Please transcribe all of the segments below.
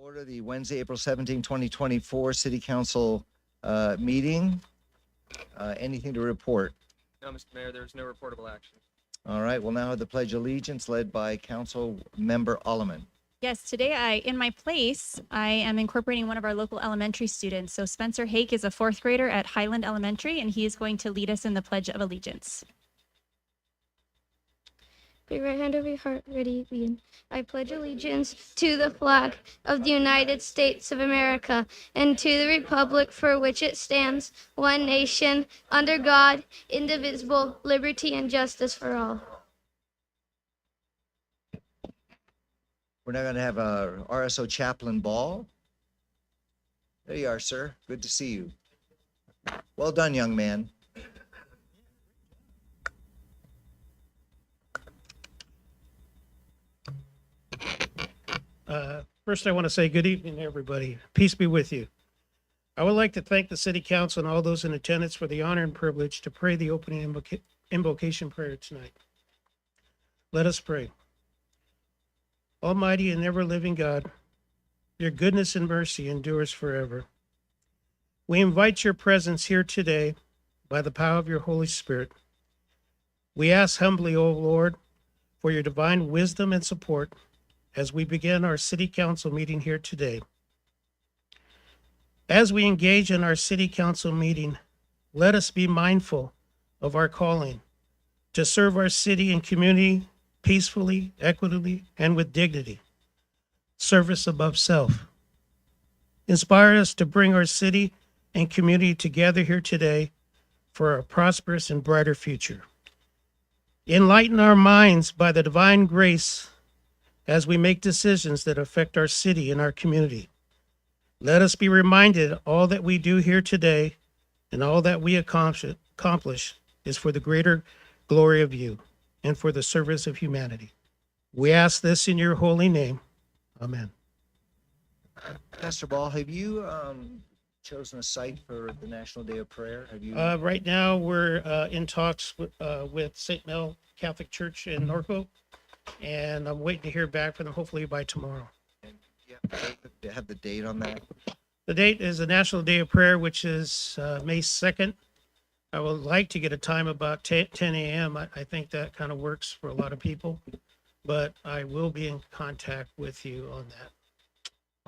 Order the Wednesday, April 17, 2024 City Council meeting. Anything to report? No, Mr. Mayor, there's no reportable action. All right, we'll now have the Pledge of Allegiance led by Council Member Alleman. Yes, today in my place, I am incorporating one of our local elementary students. So Spencer Hake is a fourth grader at Highland Elementary, and he is going to lead us in the Pledge of Allegiance. Put your right hand over your heart. Ready, begin. I pledge allegiance to the flag of the United States of America and to the republic for which it stands, one nation, under God, indivisible, liberty and justice for all. We're now going to have a RSO Chaplain Ball. There you are, sir. Good to see you. Well done, young man. First, I want to say good evening, everybody. Peace be with you. I would like to thank the City Council and all those in attendance for the honor and privilege to pray the opening invocation prayer tonight. Let us pray. Almighty and ever-living God, your goodness and mercy endures forever. We invite your presence here today by the power of your Holy Spirit. We ask humbly, O Lord, for your divine wisdom and support as we begin our City Council meeting here today. As we engage in our City Council meeting, let us be mindful of our calling to serve our city and community peacefully, equitably, and with dignity. Service above self. Inspire us to bring our city and community together here today for a prosperous and brighter future. Enlighten our minds by the divine grace as we make decisions that affect our city and our community. Let us be reminded all that we do here today and all that we accomplish is for the greater glory of you and for the service of humanity. We ask this in your holy name. Amen. Pastor Ball, have you chosen a site for the National Day of Prayer? Have you? Right now, we're in talks with St. Mel Catholic Church in Norco, and I'm waiting to hear back from them hopefully by tomorrow. Do you have the date on that? The date is the National Day of Prayer, which is May 2nd. I would like to get a time about 10 a.m. I think that kind of works for a lot of people, but I will be in contact with you on that.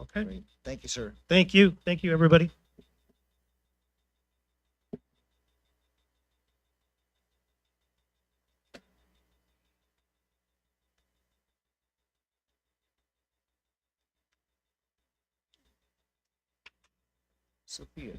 Okay. Great. Thank you, sir. Thank you. Thank you, everybody. Sophia.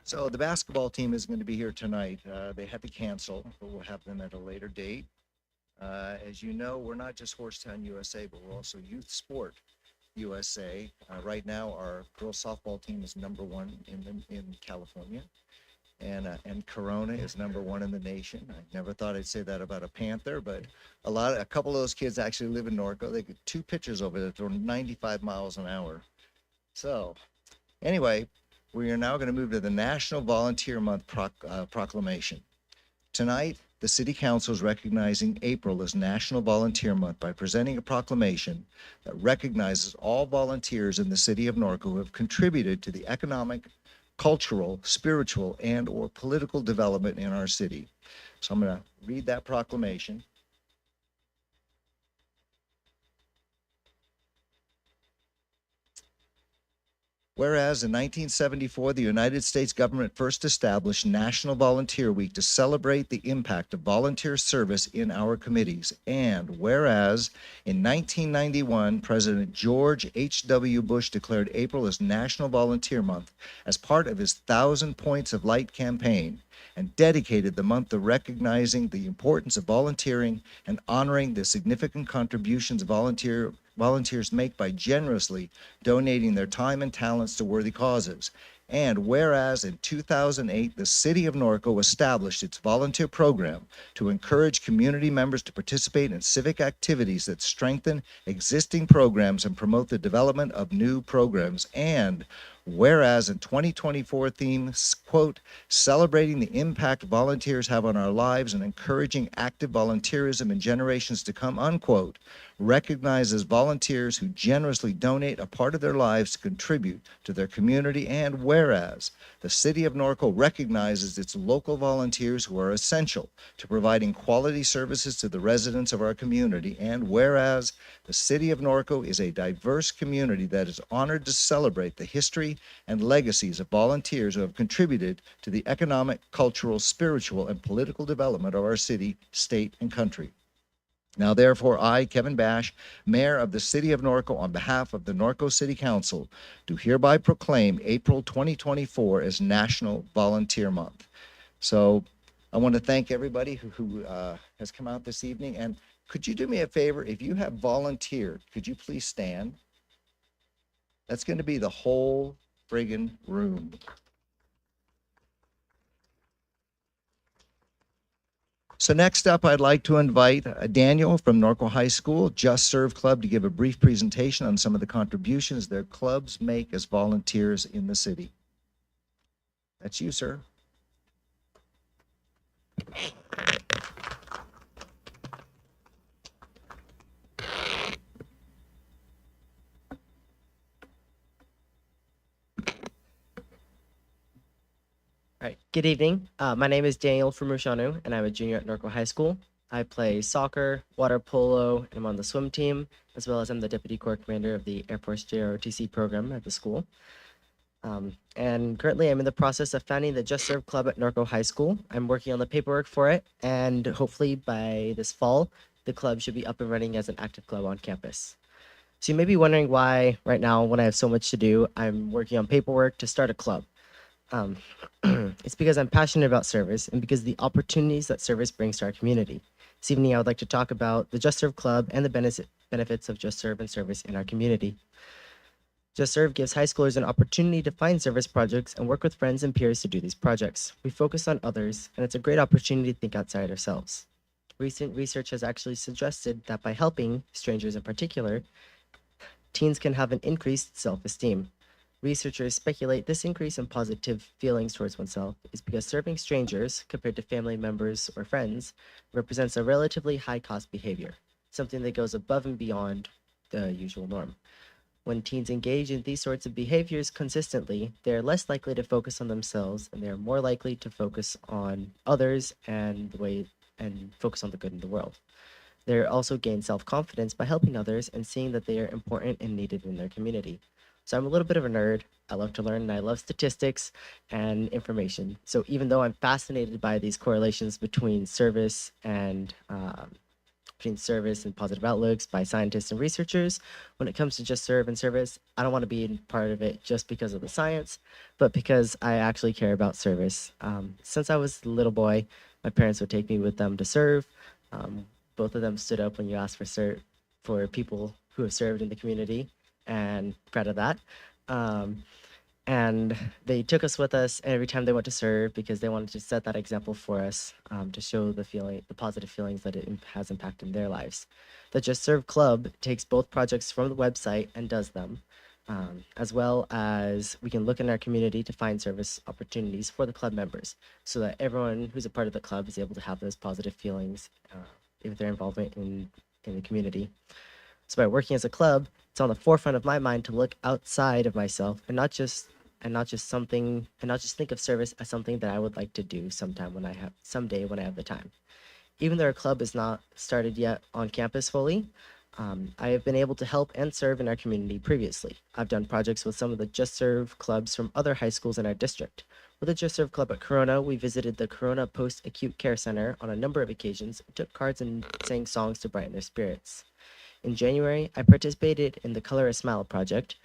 So the basketball team is going to be here tonight. They had to cancel, but we'll have them at a later date. As you know, we're not just Horsetown USA, but we're also Youth Sport USA. Right now, our girls softball team is #1 in California, and Corona is #1 in the nation. I never thought I'd say that about a Panther, but a couple of those kids actually live in Norco. They get 2 pitchers over there throwing 95 miles an hour. So, anyway. We are now going to move to the National Volunteer Month proclamation. Tonight, the City Council is recognizing April as National Volunteer Month by presenting a proclamation that recognizes all volunteers in the city of Norco who have contributed to the economic, cultural, spiritual, and/or political development in our city. So I'm going to read that proclamation. Whereas in 1974, the United States government first established National Volunteer Week to celebrate the impact of volunteer service in our committees. And whereas in 1991, President George H.W. Bush declared April as National Volunteer Month as part of his 1,000 Points of Light campaign and dedicated the month to recognizing the importance of volunteering and honoring the significant contributions volunteers make by generously donating their time and talents to worthy causes. And whereas in 2008, the City of Norco established its volunteer program to encourage community members to participate in civic activities that strengthen existing programs and promote the development of new programs. And whereas in 2024 theme, quote, celebrating the impact volunteers have on our lives and encouraging active volunteerism in generations to come, unquote, recognizes volunteers who generously donate a part of their lives to contribute to their community. And whereas the City of Norco recognizes its local volunteers who are essential to providing quality services to the residents of our community. And whereas the City of Norco is a diverse community that is honored to celebrate the history and legacies of volunteers who have contributed to the economic, cultural, spiritual, and political development of our city, state, and country. Now, therefore, I, Kevin Bash, Mayor of the City of Norco, on behalf of the Norco City Council, do hereby proclaim April 2024 as National Volunteer Month. So I want to thank everybody who has come out this evening. And could you do me a favor? If you have volunteered, could you please stand? That's going to be the whole friggin' room. So next up, I'd like to invite Daniel from Norco High School Just Serve Club to give a brief presentation on some of the contributions their clubs make as volunteers in the city. That's you, sir. All right, good evening. My name is Daniel Frumusciano, and I'm a junior at Norco High School. I play soccer, water polo, and I'm on the swim team, as well as I'm the Deputy Corps Commander of the Air Force JROTC program at the school. And currently I'm in the process of founding the Just Serve Club at Norco High School. I'm working on the paperwork for it, and hopefully by this fall, the club should be up and running as an active club on campus. So you may be wondering why right now, when I have so much to do, I'm working on paperwork to start a club. It's because I'm passionate about service and because the opportunities that service brings to our community. This evening, I would like to talk about the Just Serve Club and the benefits of Just Serve and service in our community. Just Serve gives high schoolers an opportunity to find service projects and work with friends and peers to do these projects. We focus on others, and it's a great opportunity to think outside ourselves. Recent research has actually suggested that by helping strangers in particular, teens can have an increased self-esteem. Researchers speculate this increase in positive feelings towards oneself is because serving strangers, compared to family members or friends, represents a relatively high-cost behavior, something that goes above and beyond the usual norm. When teens engage in these sorts of behaviors consistently, they are less likely to focus on themselves, and they are more likely to focus on others and focus on the good in the world. They also gain self-confidence by helping others and seeing that they are important and needed in their community. So I'm a little bit of a nerd. I love to learn, and I love statistics and information. So even though I'm fascinated by these correlations between service and positive outlooks by scientists and researchers, when it comes to Just Serve and service, I don't want to be part of it just because of the science, but because I actually care about service. Since I was a little boy, my parents would take me with them to serve. Both of them stood up when you asked for people who have served in the community, and proud of that. And they took us with us every time they went to serve because they wanted to set that example for us, to show the positive feelings that it has impacted their lives. The Just Serve Club takes both projects from the website and does them, as well as we can look in our community to find service opportunities for the club members so that everyone who's a part of the club is able to have those positive feelings with their involvement in the community. So by working as a club, it's on the forefront of my mind to look outside of myself and not just think of service as something that I would like to do someday when I have the time. Even though our club is not started yet on campus fully, I have been able to help and serve in our community previously. I've done projects with some of the Just Serve clubs from other high schools in our district. With the Just Serve Club at Corona, we visited the Corona Post Acute Care Center on a number of occasions, took cards, and sang songs to brighten their spirits. In January, I participated in the Color a Smile project,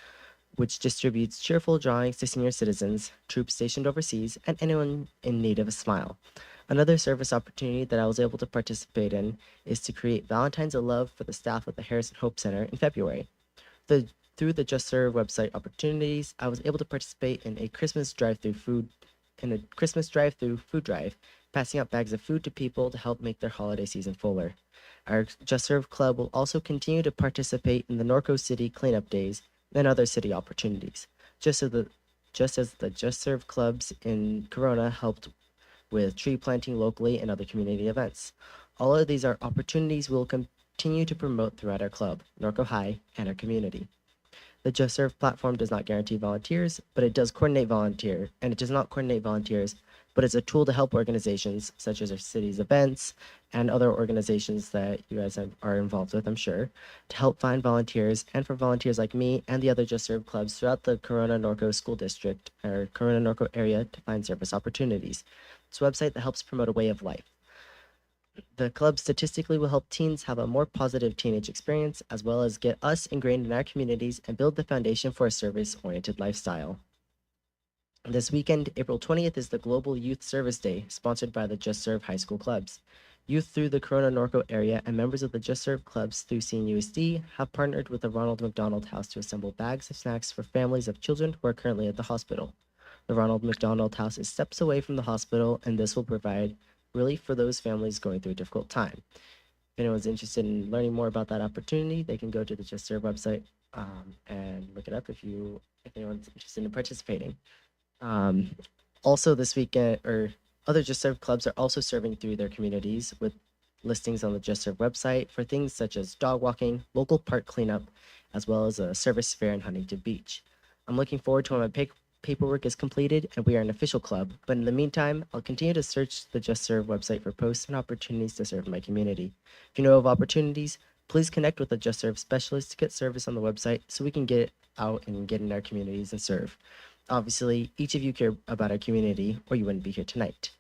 which distributes cheerful drawings to senior citizens, troops stationed overseas, and anyone in need of a smile. Another service opportunity that I was able to participate in is to create Valentines of Love for the staff at the Harrison Hope Center in February. Through the Just Serve website opportunities, I was able to participate in a Christmas drive-through food drive, passing out bags of food to people to help make their holiday season fuller. Our Just Serve Club will also continue to participate in the Norco City cleanup days and other city opportunities, just as the Just Serve clubs in Corona helped with tree planting locally and other community events. All of these are opportunities we'll continue to promote throughout our club, Norco High, and our community. The Just Serve platform does not guarantee volunteers, but it does coordinate and it does not coordinate volunteers, but it's a tool to help organizations such as our city's events and other organizations that you guys are involved with, I'm sure, to help find volunteers and for volunteers like me and the other Just Serve clubs throughout the Corona Norco School District or Corona Norco area to find service opportunities. It's a website that helps promote a way of life. The club statistically will help teens have a more positive teenage experience, as well as get us ingrained in our communities and build the foundation for a service-oriented lifestyle. This weekend, April 20th, is the Global Youth Service Day, sponsored by the Just Serve High School Clubs. Youth through the Corona Norco area and members of the Just Serve clubs through CNUSD have partnered with the Ronald McDonald House to assemble bags of snacks for families of children who are currently at the hospital. The Ronald McDonald House is steps away from the hospital, and this will provide relief for those families going through a difficult time. If anyone's interested in learning more about that opportunity, they can go to the Just Serve website and look it up if anyone's interested in participating. Also this weekend, or other Just Serve clubs are also serving through their communities with listings on the Just Serve website for things such as dog walking, local park cleanup, as well as a service fair in Huntington Beach. I'm looking forward to when my paperwork is completed and we are an official club, but in the meantime, I'll continue to search the Just Serve website for posts and opportunities to serve my community. If you know of opportunities, please connect with a Just Serve specialist to get service on the website so we can get out and get in our communities and serve. Obviously, each of you care about our community or you wouldn't be here tonight.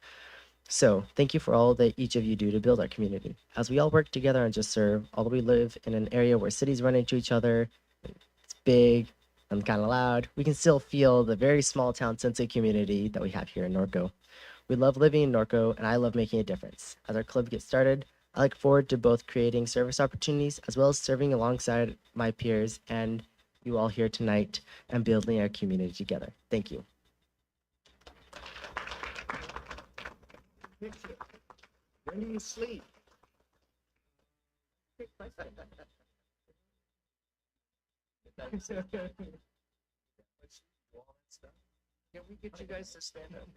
So thank you for all that each of you do to build our community. As we all work together on Just Serve, although we live in an area where cities run into each other, it's big and kind of loud, we can still feel the very small town sense of community that we have here in Norco. We love living in Norco, and I love making a difference. As our club gets started, I look forward to both creating service opportunities as well as serving alongside my peers and you all here tonight and building our community together. Thank you. When do you sleep? Can we get you guys to stand up?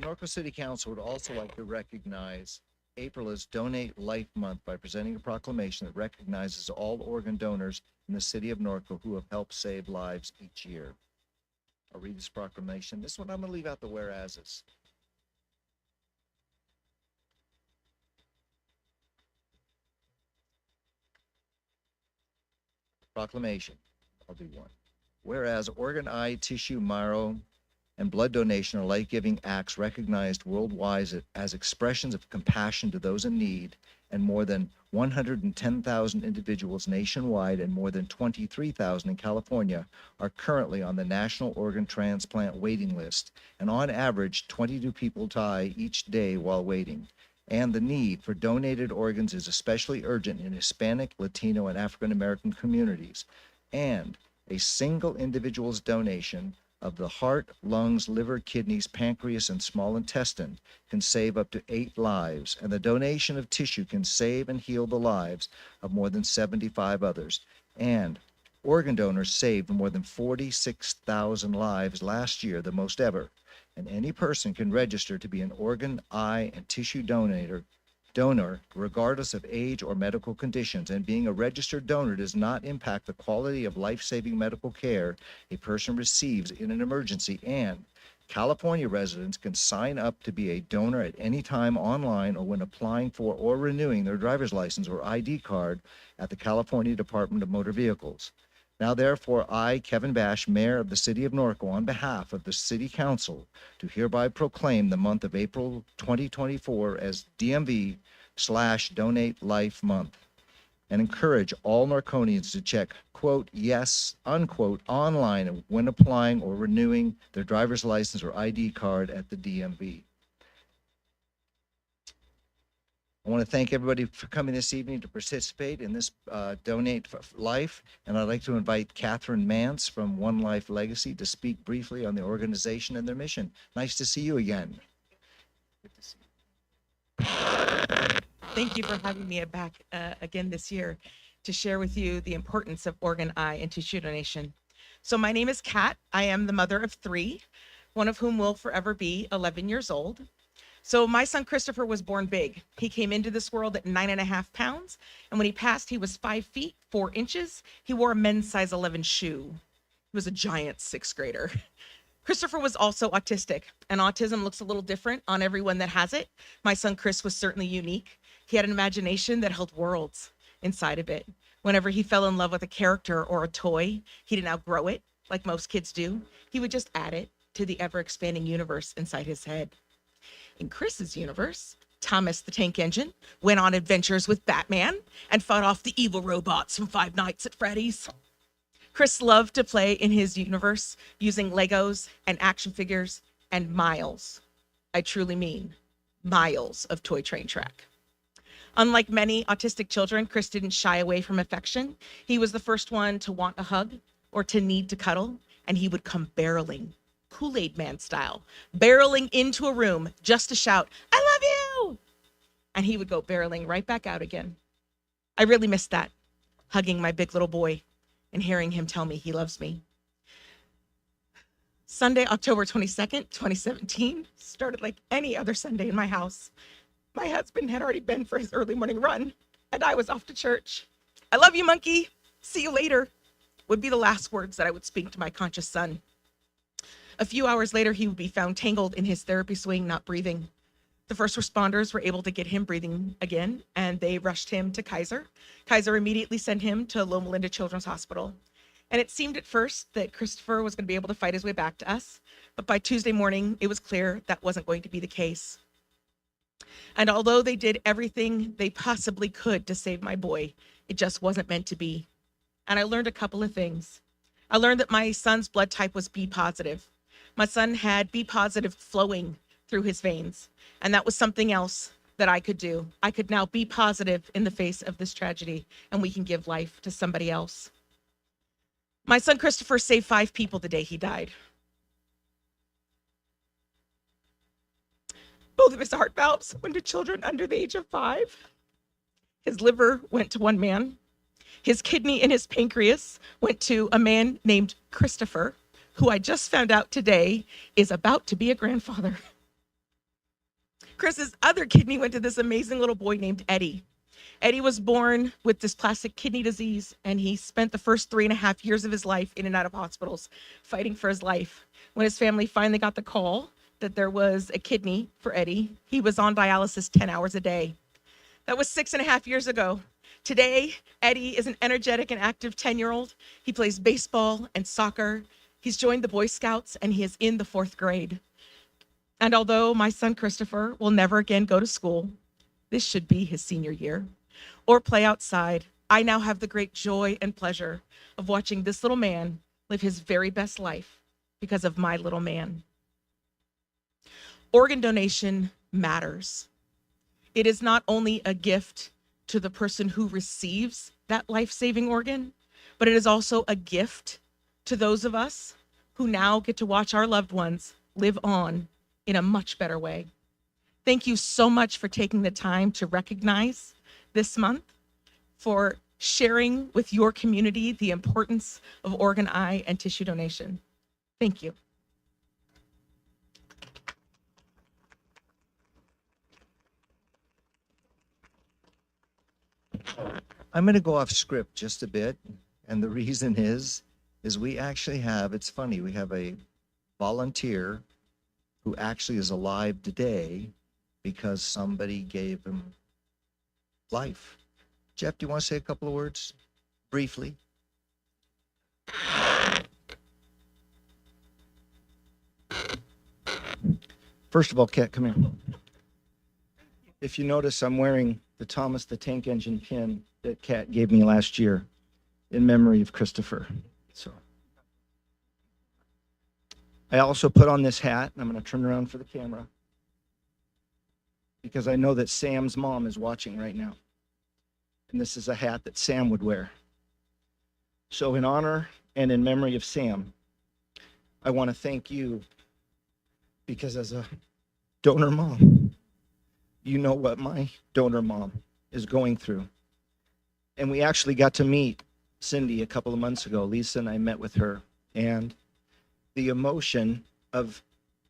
Norco City Council would also like to recognize April as Donate Life Month by presenting a proclamation that recognizes all organ donors in the city of Norco who have helped save lives each year. I'll read this proclamation. This one I'm going to leave out the whereases. Proclamation. I'll do one. Whereas organ, eye, tissue, marrow, and blood donation are life-giving acts recognized worldwide as expressions of compassion to those in need, and more than 110,000 individuals nationwide and more than 23,000 in California are currently on the National Organ Transplant waiting list, and on average, 22 people die each day while waiting. And the need for donated organs is especially urgent in Hispanic, Latino, and African American communities. And a single individual's donation of the heart, lungs, liver, kidneys, pancreas, and small intestine can save up to 8 lives, and the donation of tissue can save and heal the lives of more than 75 others. And organ donors saved more than 46,000 lives last year, the most ever. And any person can register to be an organ, eye, and tissue donor, regardless of age or medical conditions. And being a registered donor does not impact the quality of life-saving medical care a person receives in an emergency. And California residents can sign up to be a donor at any time online or when applying for or renewing their driver's license or ID card at the California Department of Motor Vehicles. Now, therefore, I, Kevin Bash, Mayor of the City of Norco, on behalf of the City Council, do hereby proclaim the month of April 2024 as DMV/Donate Life Month, and encourage all Norconians to check, quote, yes, unquote, online when applying or renewing their driver's license or ID card at the DMV. I want to thank everybody for coming this evening to participate in this Donate Life, and I'd like to invite Catherine Mance from One Life Legacy to speak briefly on the organization and their mission. Nice to see you again. Good to see you. Thank you for having me back again this year to share with you the importance of organ, eye, and tissue donation. So my name is Kat. I am the mother of 3, one of whom will forever be 11 years old. So my son Christopher was born big. He came into this world at 9.5 pounds, and when he passed, he was 5 feet 4 inches. He wore a men's size 11 shoe. He was a giant 6th grader. Christopher was also autistic, and autism looks a little different on everyone that has it. My son Chris was certainly unique. He had an imagination that held worlds inside of it. Whenever he fell in love with a character or a toy, he didn't outgrow it like most kids do. He would just add it to the ever-expanding universe inside his head. In Chris's universe, Thomas the Tank Engine went on adventures with Batman and fought off the evil robots from Five Nights at Freddy's. Chris loved to play in his universe using Legos and action figures and miles, I truly mean miles, of toy train track. Unlike many autistic children, Chris didn't shy away from affection. He was the first one to want a hug or to need to cuddle, and he would come barreling, Kool-Aid Man style, barreling into a room just to shout, "I love you!" And he would go barreling right back out again. I really missed that, hugging my big little boy and hearing him tell me he loves me. Sunday, October 22nd, 2017, started like any other Sunday in my house. My husband had already been for his early morning run, and I was off to church. "I love you, monkey. See you later," would be the last words that I would speak to my conscious son. A few hours later, he would be found tangled in his therapy swing, not breathing. The first responders were able to get him breathing again, and they rushed him to Kaiser. Kaiser immediately sent him to Loma Linda Children's Hospital. And it seemed at first that Christopher was going to be able to fight his way back to us. But by Tuesday morning, it was clear that wasn't going to be the case. And although they did everything they possibly could to save my boy, it just wasn't meant to be. And I learned a couple of things. I learned that my son's blood type was B positive. My son had B positive flowing through his veins. And that was something else that I could do. I could now be positive in the face of this tragedy, and we can give life to somebody else. My son Christopher saved 5 people the day he died. Both of his heart valves went to children under the age of 5. His liver went to one man. His kidney and his pancreas went to a man named Christopher, who I just found out today is about to be a grandfather. Chris's other kidney went to this amazing little boy named Eddie. Eddie was born with dysplastic kidney disease, and he spent the first 3.5 years of his life in and out of hospitals fighting for his life. When his family finally got the call that there was a kidney for Eddie, he was on dialysis 10 hours a day. That was 6.5 years ago. Today, Eddie is an energetic and active 10-year-old. He plays baseball and soccer. He's joined the Boy Scouts and he is in the 4th grade. And although my son Christopher will never again go to school, this should be his senior year, or play outside, I now have the great joy and pleasure of watching this little man live his very best life because of my little man. Organ donation matters. It is not only a gift to the person who receives that life-saving organ, but it is also a gift to those of us who now get to watch our loved ones live on in a much better way. Thank you so much for taking the time to recognize this month, for sharing with your community the importance of organ, eye, and tissue donation. Thank you. I'm going to go off script just a bit. And the reason is we actually have, it's funny, we have a volunteer who actually is alive today because somebody gave him life. Jeff, do you want to say a couple of words briefly? First of all, Kat, come here. If you notice, I'm wearing the Thomas the Tank Engine pin that Kat gave me last year in memory of Christopher. So I also put on this hat, and I'm going to turn around for the camera because I know that Sam's mom is watching right now. And this is a hat that Sam would wear. So in honor and in memory of Sam, I want to thank you because as a donor mom, you know what my donor mom is going through. And we actually got to meet Cindy a couple of months ago. Lisa and I met with her, and the emotion of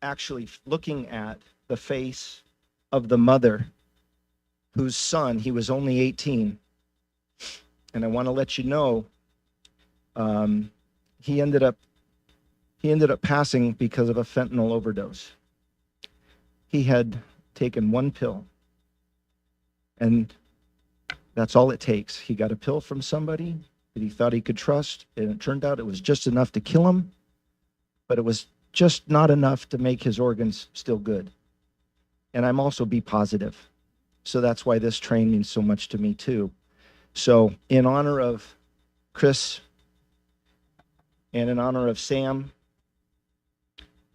actually looking at the face of the mother whose son, he was only 18. And I want to let you know, he ended up passing because of a fentanyl overdose. He had taken one pill, and that's all it takes. He got a pill from somebody that he thought he could trust, and it turned out it was just enough to kill him, but it was just not enough to make his organs still good. And I'm also B positive. So that's why this train means so much to me too. So in honor of Chris, and in honor of Sam,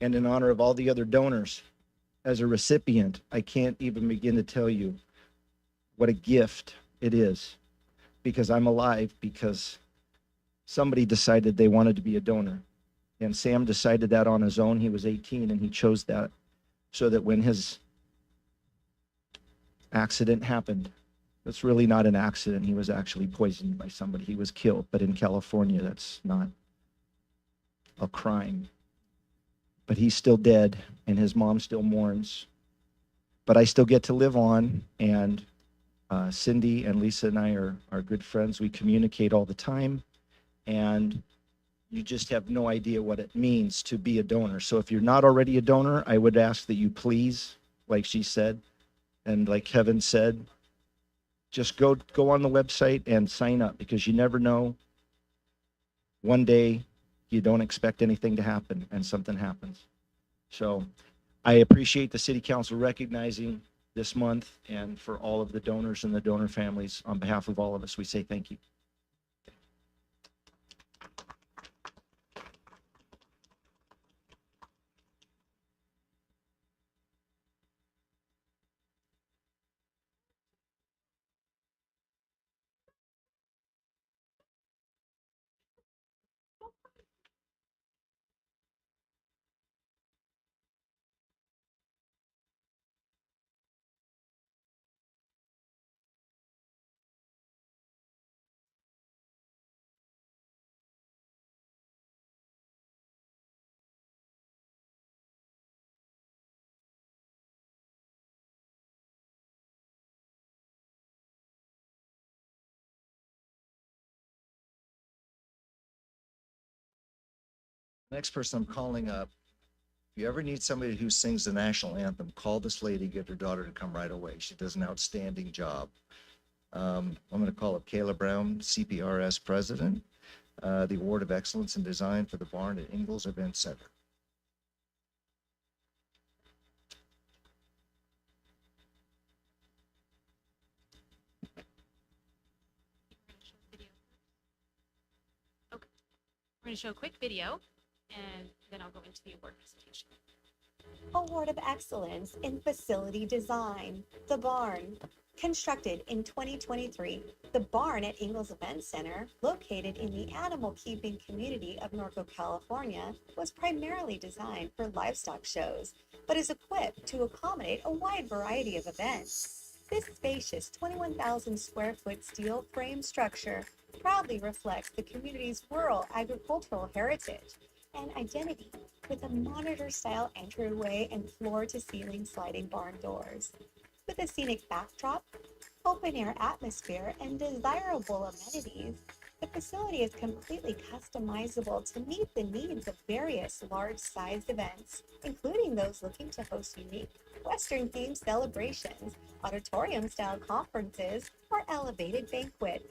and in honor of all the other donors, as a recipient, I can't even begin to tell you what a gift it is, because I'm alive because somebody decided they wanted to be a donor. And Sam decided that on his own. He was 18 and he chose that so that when his accident happened, it's really not an accident. He was actually poisoned by somebody. He was killed. But in California, that's not a crime. But he's still dead and his mom still mourns. But I still get to live on, and Cindy and Lisa and I are good friends. We communicate all the time, and you just have no idea what it means to be a donor. So if you're not already a donor, I would ask that you please, like she said, and like Kevin said, just go on the website and sign up, because you never know. One day you don't expect anything to happen and something happens. So I appreciate the City Council recognizing this month, and for all of the donors and the donor families, on behalf of all of us, we say thank you. Next person I'm calling up, if you ever need somebody who sings the national anthem, call this lady, get her daughter to come right away. She does an outstanding job. I'm going to call up Kayla Brown, CPRS president. the Award of Excellence in Design for the barn at Ingalls Event Center. Okay, we're going to show a quick video, and then I'll go into the award presentation. Award of Excellence in Facility Design, the Barn. Constructed in 2023, the barn at Ingalls Event Center, located in the animal keeping community of Norco, California, was primarily designed for livestock shows, but is equipped to accommodate a wide variety of events. This spacious 21,000 square foot steel frame structure proudly reflects the community's rural agricultural heritage and identity, with a monitor-style entryway and floor-to-ceiling sliding barn doors. With a scenic backdrop, open-air atmosphere, and desirable amenities, the facility is completely customizable to meet the needs of various large-sized events, including those looking to host unique Western-themed celebrations, auditorium-style conferences, or elevated banquets.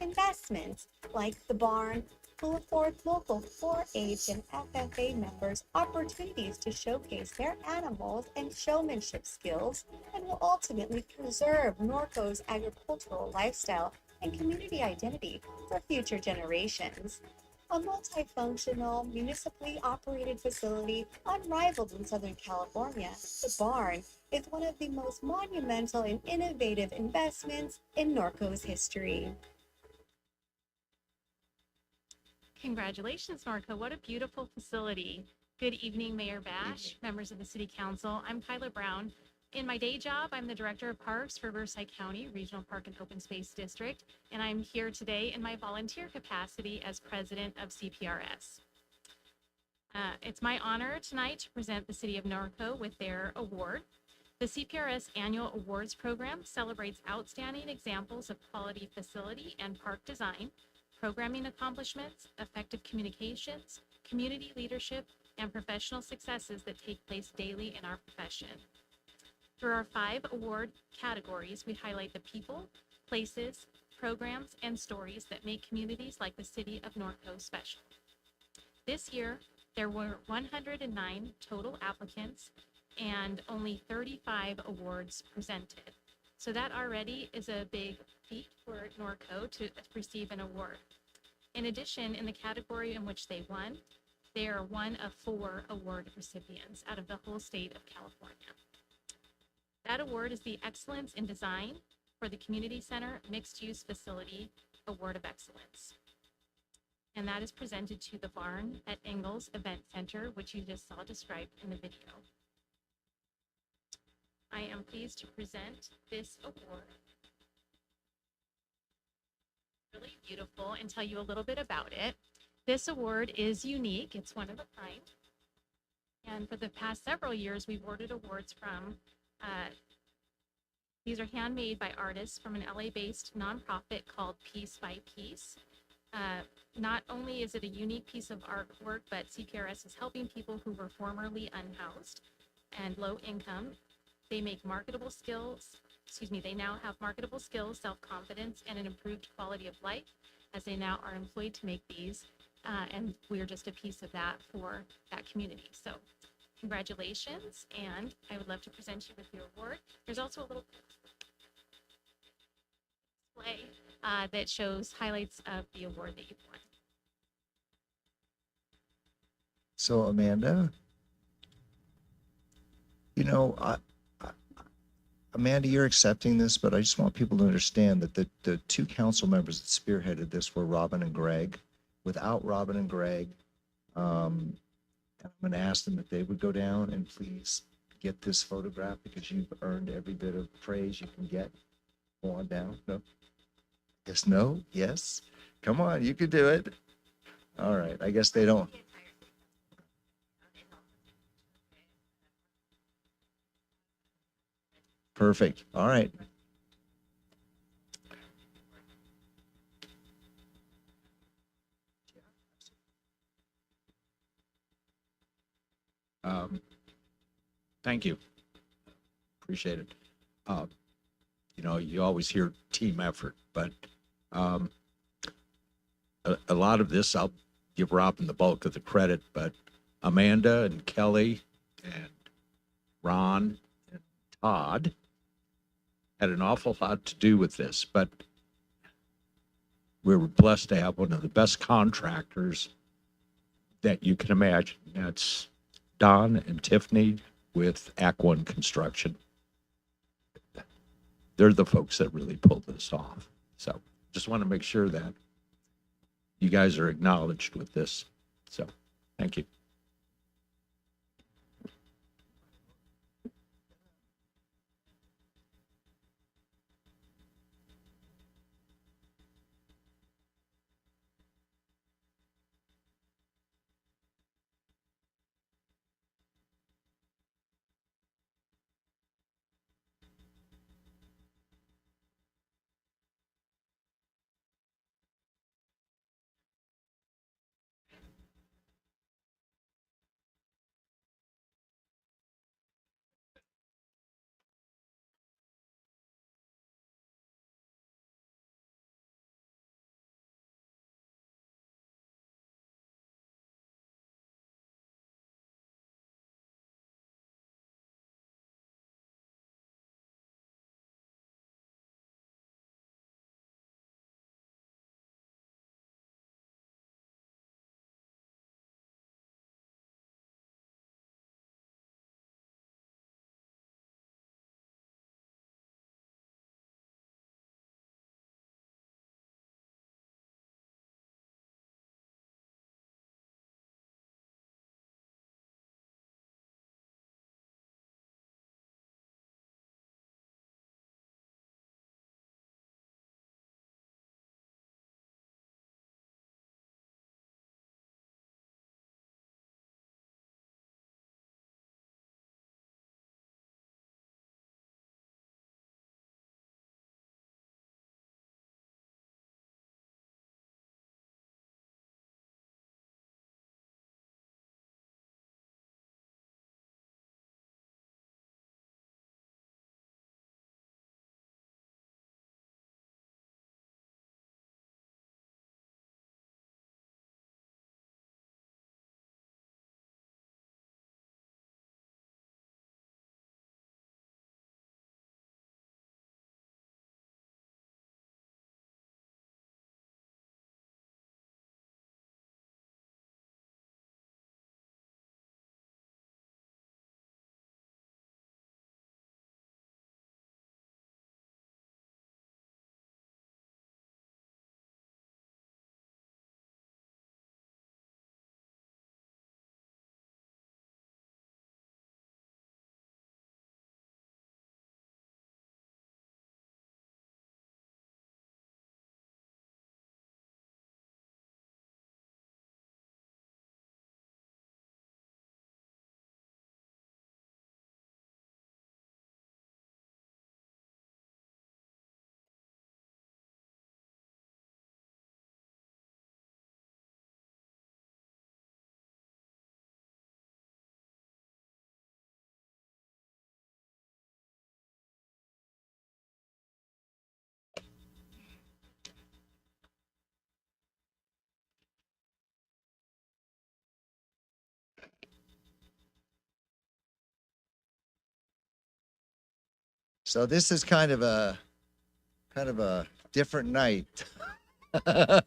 Investments like the barn will afford local 4-H and FFA members opportunities to showcase their animals and showmanship skills, and will ultimately preserve Norco's agricultural lifestyle and community identity for future generations. A multifunctional, municipally operated facility unrivaled in Southern California, the barn is one of the most monumental and innovative investments in Norco's history. Congratulations, Norco. What a beautiful facility. Good evening, Mayor Bash, members of the City Council. I'm Kyla Brown. In my day job, I'm the Director of Parks for Riverside County Regional Park and Open Space District, and I'm here today in my volunteer capacity as President of CPRS. It's my honor tonight to present the City of Norco with their award. The CPRS Annual Awards Program celebrates outstanding examples of quality facility and park design, programming accomplishments, effective communications, community leadership, and professional successes that take place daily in our profession. Through our 5 award categories, we highlight the people, places, programs, and stories that make communities like the City of Norco special. This year, there were 109 total applicants and only 35 awards presented. So that already is a big feat for Norco to receive an award. In addition, in the category in which they won, they are one of 4 award recipients out of the whole state of California. That award is the Excellence in Design for the Community Center Mixed Use Facility Award of Excellence. And that is presented to the barn at Ingalls Event Center, which you just saw described in the video. I am pleased to present this award. Really beautiful, and tell you a little bit about it. This award is unique. It's one of a kind. And for the past several years, we've awarded awards from, these are handmade by artists from an LA-based nonprofit called Piece by Piece. Not only is it a unique piece of artwork, but CPRS is helping people who were formerly unhoused and low income. They make marketable skills, they now have marketable skills, self-confidence, and an improved quality of life, as they now are employed to make these. And we're just a piece of that for that community. So congratulations, and I would love to present you with your award. There's also a little display that shows highlights of the award that you've won. So Amanda, you know, Amanda, you're accepting this, but I just want people to understand that the 2 council members that spearheaded this were Robin and Greg. Without Robin and Greg, I'm going to ask them if they would go down and please get this photograph, because you've earned every bit of praise you can get. Go on down. No? Yes, no? Yes? Come on, you can do it. All right, I guess they don't. Perfect. All right. Thank you. Appreciate it. You know, you always hear team effort, but a lot of this, I'll give Robin the bulk of the credit, but Amanda and Kelly and Ron and Todd had an awful lot to do with this, but we were blessed to have one of the best contractors that you can imagine. That's Don and Tiffany with Act One Construction. They're the folks that really pulled this off. So just want to make sure that you guys are acknowledged with this. So thank you. So this is kind of a different night. Now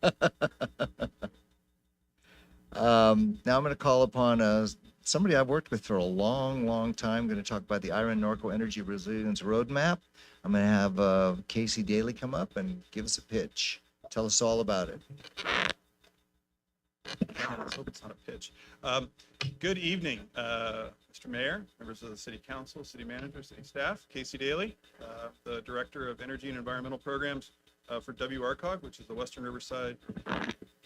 I'm going to call upon somebody I've worked with for a long, long time. I'm going to talk about the IREN Norco Energy Resilience Roadmap. I'm going to have Casey Daly come up and give us a pitch. Tell us all about it. Let's hope it's not a pitch. Good evening, Mr. Mayor, members of the City Council, City Manager, City Staff. Casey Daly, the Director of Energy and Environmental Programs for WRCOG, which is the Western Riverside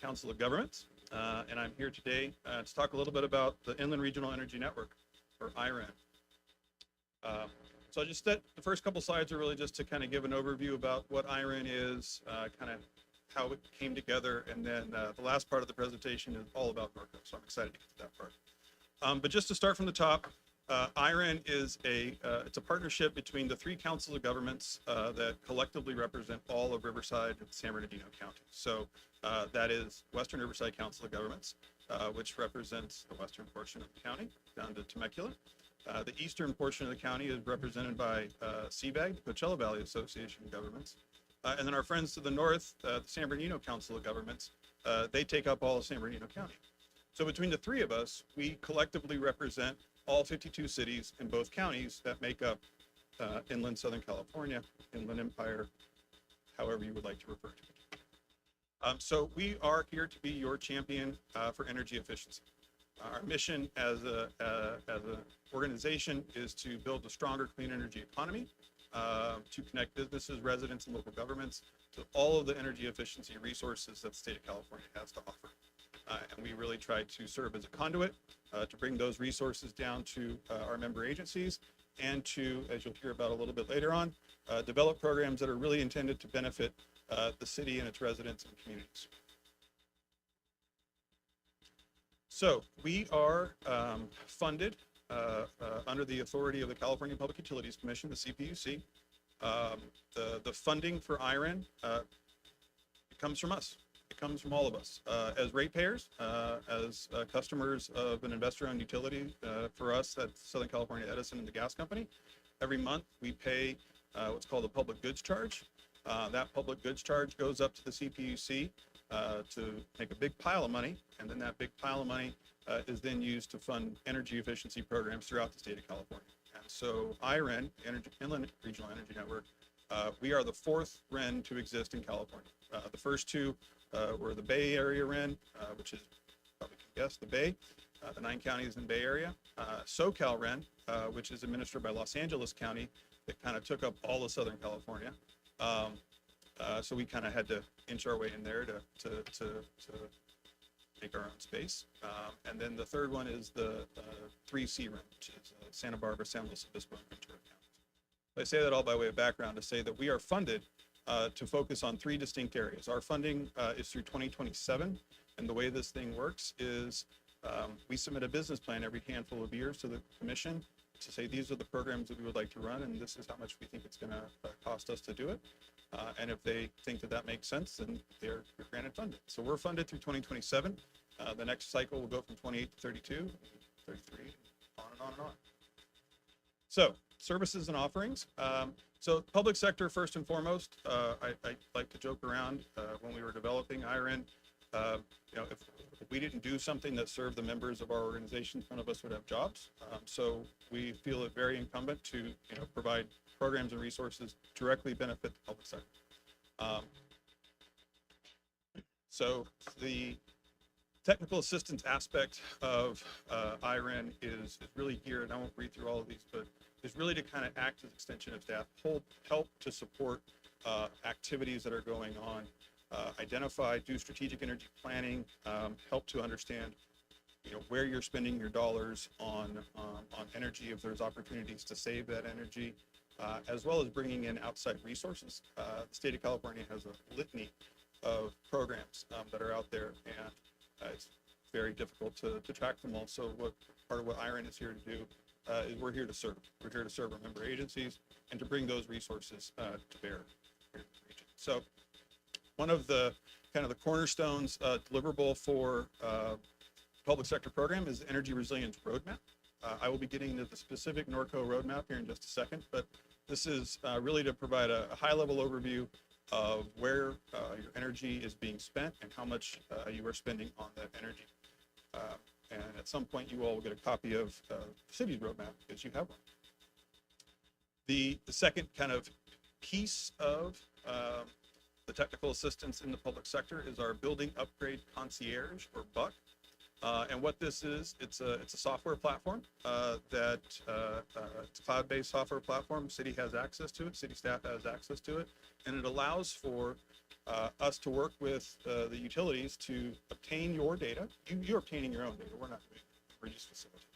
Council of Governments. And I'm here today to talk a little bit about the Inland Regional Energy Network, or IREN. So the first couple slides are really just to kind of give an overview about what IREN is, kind of how it came together, and then the last part of the presentation is all about Norco, so I'm excited to get to that part. But just to start from the top, IREN is it's a partnership between the 3 councils of governments that collectively represent all of Riverside and San Bernardino County. So that is Western Riverside Council of Governments, which represents the western portion of the county down to Temecula. The eastern portion of the county is represented by CVAG, Coachella Valley Association of Governments. And then our friends to the north, the San Bernardino Council of Governments, they take up all of San Bernardino County. So between the 3 of us, we collectively represent all 52 cities in both counties that make up inland Southern California, Inland Empire, however you would like to refer to it. So we are here to be your champion for energy efficiency. Our mission as an organization is to build a stronger clean energy economy, to connect businesses, residents, and local governments to all of the energy efficiency resources that the state of California has to offer. And we really try to serve as a conduit to bring those resources down to our member agencies and to, as you'll hear about a little bit later on, develop programs that are really intended to benefit the city and its residents and communities. So we are funded under the authority of the California Public Utilities Commission, the CPUC. The funding for IREN it comes from us. It comes from all of us as ratepayers, as customers of an investor-owned utility. For us, that's Southern California Edison and the gas company. Every month we pay what's called a public goods charge. That public goods charge goes up to the CPUC to make a big pile of money, and then that big pile of money is then used to fund energy efficiency programs throughout the state of California. And so IREN, Inland Regional Energy Network, we are the 4th REN to exist in California. The first 2 were the Bay Area REN, which is, probably can guess, the Bay, the 9 counties in the Bay Area. SoCal REN, which is administered by Los Angeles County, that kind of took up all of Southern California. So we kind of had to inch our way in there to make our own space. And then the 3rd one is the 3C REN, which is Santa Barbara, San Luis Obispo, and Ventura counties. I say that all by way of background to say that we are funded to focus on 3 distinct areas. Our funding is through 2027, and the way this thing works is we submit a business plan every handful of years to the commission to say these are the programs that we would like to run, and this is how much we think it's going to cost us to do it. And if they think that that makes sense, then they're granted funding. So we're funded through 2027. The next cycle will go from 28 to 32, 33, on and on and on. So services and offerings. So public sector, first and foremost, I like to joke around when we were developing IREN, if we didn't do something that served the members of our organization, none of us would have jobs. So we feel it very incumbent to provide programs and resources directly benefit the public sector. So the technical assistance aspect of IREN is really geared, and I won't read through all of these, but is really to kind of act as extension of staff, help to support activities that are going on, identify, do strategic energy planning, help to understand where you're spending your dollars on energy, if there's opportunities to save that energy, as well as bringing in outside resources. The state of California has a litany of programs that are out there, and it's very difficult to track them all. So part of what IREN is here to do is we're here to serve. We're here to serve our member agencies and to bring those resources to bear here in the region. So one of the kind of the cornerstones deliverable for public sector program is the Energy Resilience Roadmap. I will be getting into the specific Norco roadmap here in just a second, but this is really to provide a high-level overview of where your energy is being spent and how much you are spending on that energy. And at some point, you all will get a copy of the city's roadmap because you have one. The second kind of piece of the technical assistance in the public sector is our Building Upgrade Concierge, or BUC. And what this is, it's a software platform that it's a cloud-based software platform. City has access to it, city staff has access to it, and it allows for us to work with the utilities to obtain your data. You're obtaining your own data. We're not doing it. We're just facilitating.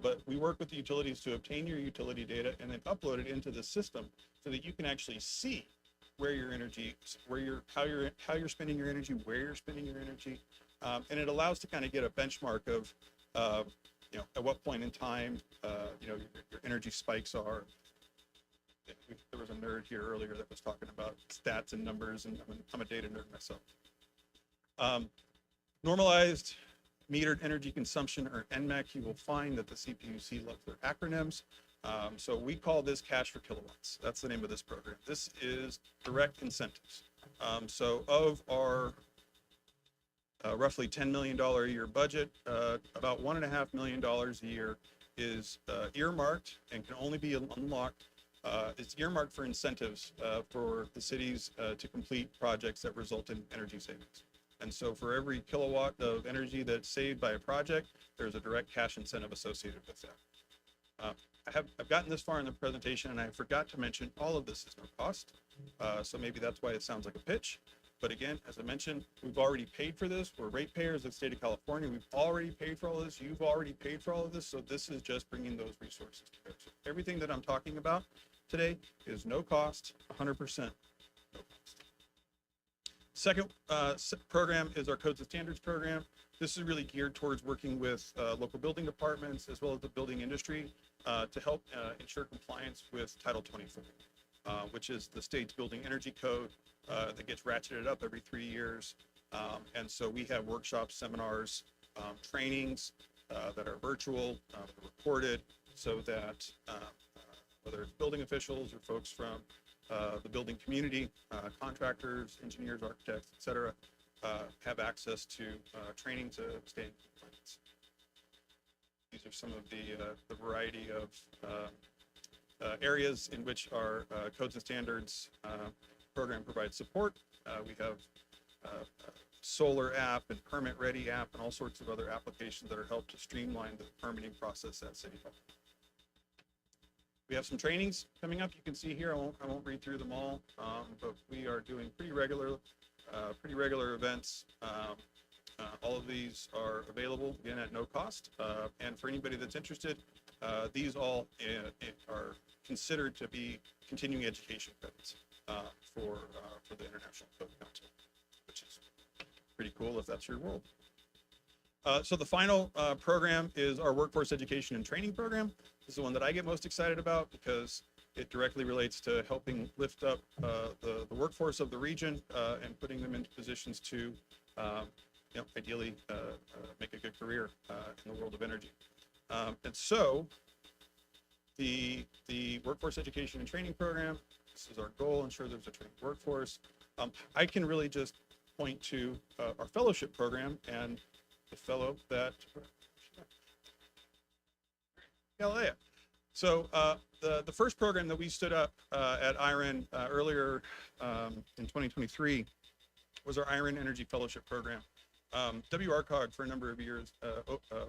But we work with the utilities to obtain your utility data and then upload it into the system so that you can actually see where your energy, how you're spending your energy, where you're spending your energy. And it allows to kind of get a benchmark of at what point in time, your energy spikes are. There was a nerd here earlier that was talking about stats and numbers, and I'm a data nerd myself. Normalized metered energy consumption, or NMEC, you will find that the CPUC loves their acronyms. So we call this cash for kilowatts. That's the name of this program. This is direct incentives. So of our roughly $10 million a year budget, about $1.5 million a year is earmarked and can only be unlocked. It's earmarked for incentives for the cities to complete projects that result in energy savings. And so for every kilowatt of energy that's saved by a project, there's a direct cash incentive associated with that. I've gotten this far in the presentation, and I forgot to mention all of this is no cost. So maybe that's why it sounds like a pitch. But again, as I mentioned, we've already paid for this. We're ratepayers of the state of California. We've already paid for all of this. You've already paid for all of this. So this is just bringing those resources together. So everything that I'm talking about today is no cost, 100% no cost. Second program is our Codes and Standards program. This is really geared towards working with local building departments as well as the building industry to help ensure compliance with Title 24, which is the state's building energy code that gets ratcheted up every 3 years. And so we have workshops, seminars, trainings that are virtual, recorded, so that whether it's building officials or folks from the building community, contractors, engineers, architects, et cetera, have access to training to stay in compliance. These are some of the variety of areas in which our Codes and Standards program provides support. We have solar app and permit ready app and all sorts of other applications that are helped to streamline the permitting process at City Hall. We have some trainings coming up. You can see here. I won't read through them all, but we are doing pretty regular events. All of these are available again at no cost. And for anybody that's interested, these all are considered to be continuing education credits for the International Code Council, which is pretty cool if that's your world. So the final program is our Workforce Education and Training Program. This is the one that I get most excited about because it directly relates to helping lift up the workforce of the region and putting them into positions to, ideally make a good career in the world of energy. And so the Workforce Education and Training Program, this is our goal, ensure there's a trained workforce. I can really just point to our fellowship program and the fellow that Galilea. So the first program that we stood up at IREN earlier in 2023 was our IREN Energy Fellowship Program. WRCOG for a number of years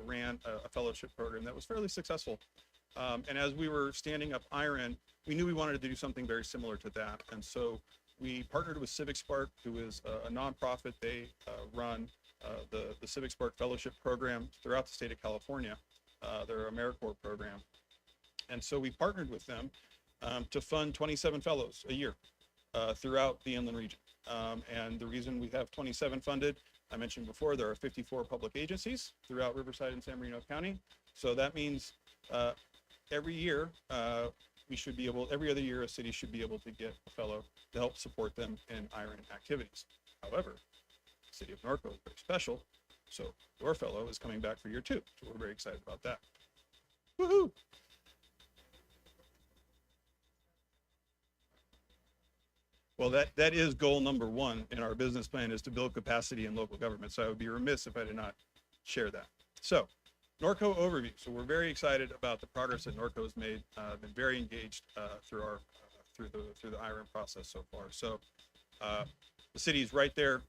ran a fellowship program that was fairly successful. And as we were standing up IREN, we knew we wanted to do something very similar to that. And so we partnered with Civic Spark, who is a nonprofit. They run the Civic Spark Fellowship Program throughout the state of California, their AmeriCorps program. And so we partnered with them to fund 27 fellows a year throughout the inland region. And the reason we have 27 funded, I mentioned before, there are 54 public agencies throughout Riverside and San Marino County. So that means every year, every other year, a city should be able to get a fellow to help support them in IREN activities. However, the city of Norco is very special. So your fellow is coming back for year 2. So we're very excited about that. Woohoo! Well, that is goal number 1 in our business plan, is to build capacity in local government. So I would be remiss if I did not share that. So Norco overview. So we're very excited about the progress that Norco has made. Been very engaged through the IREN process so far. So the city's right there,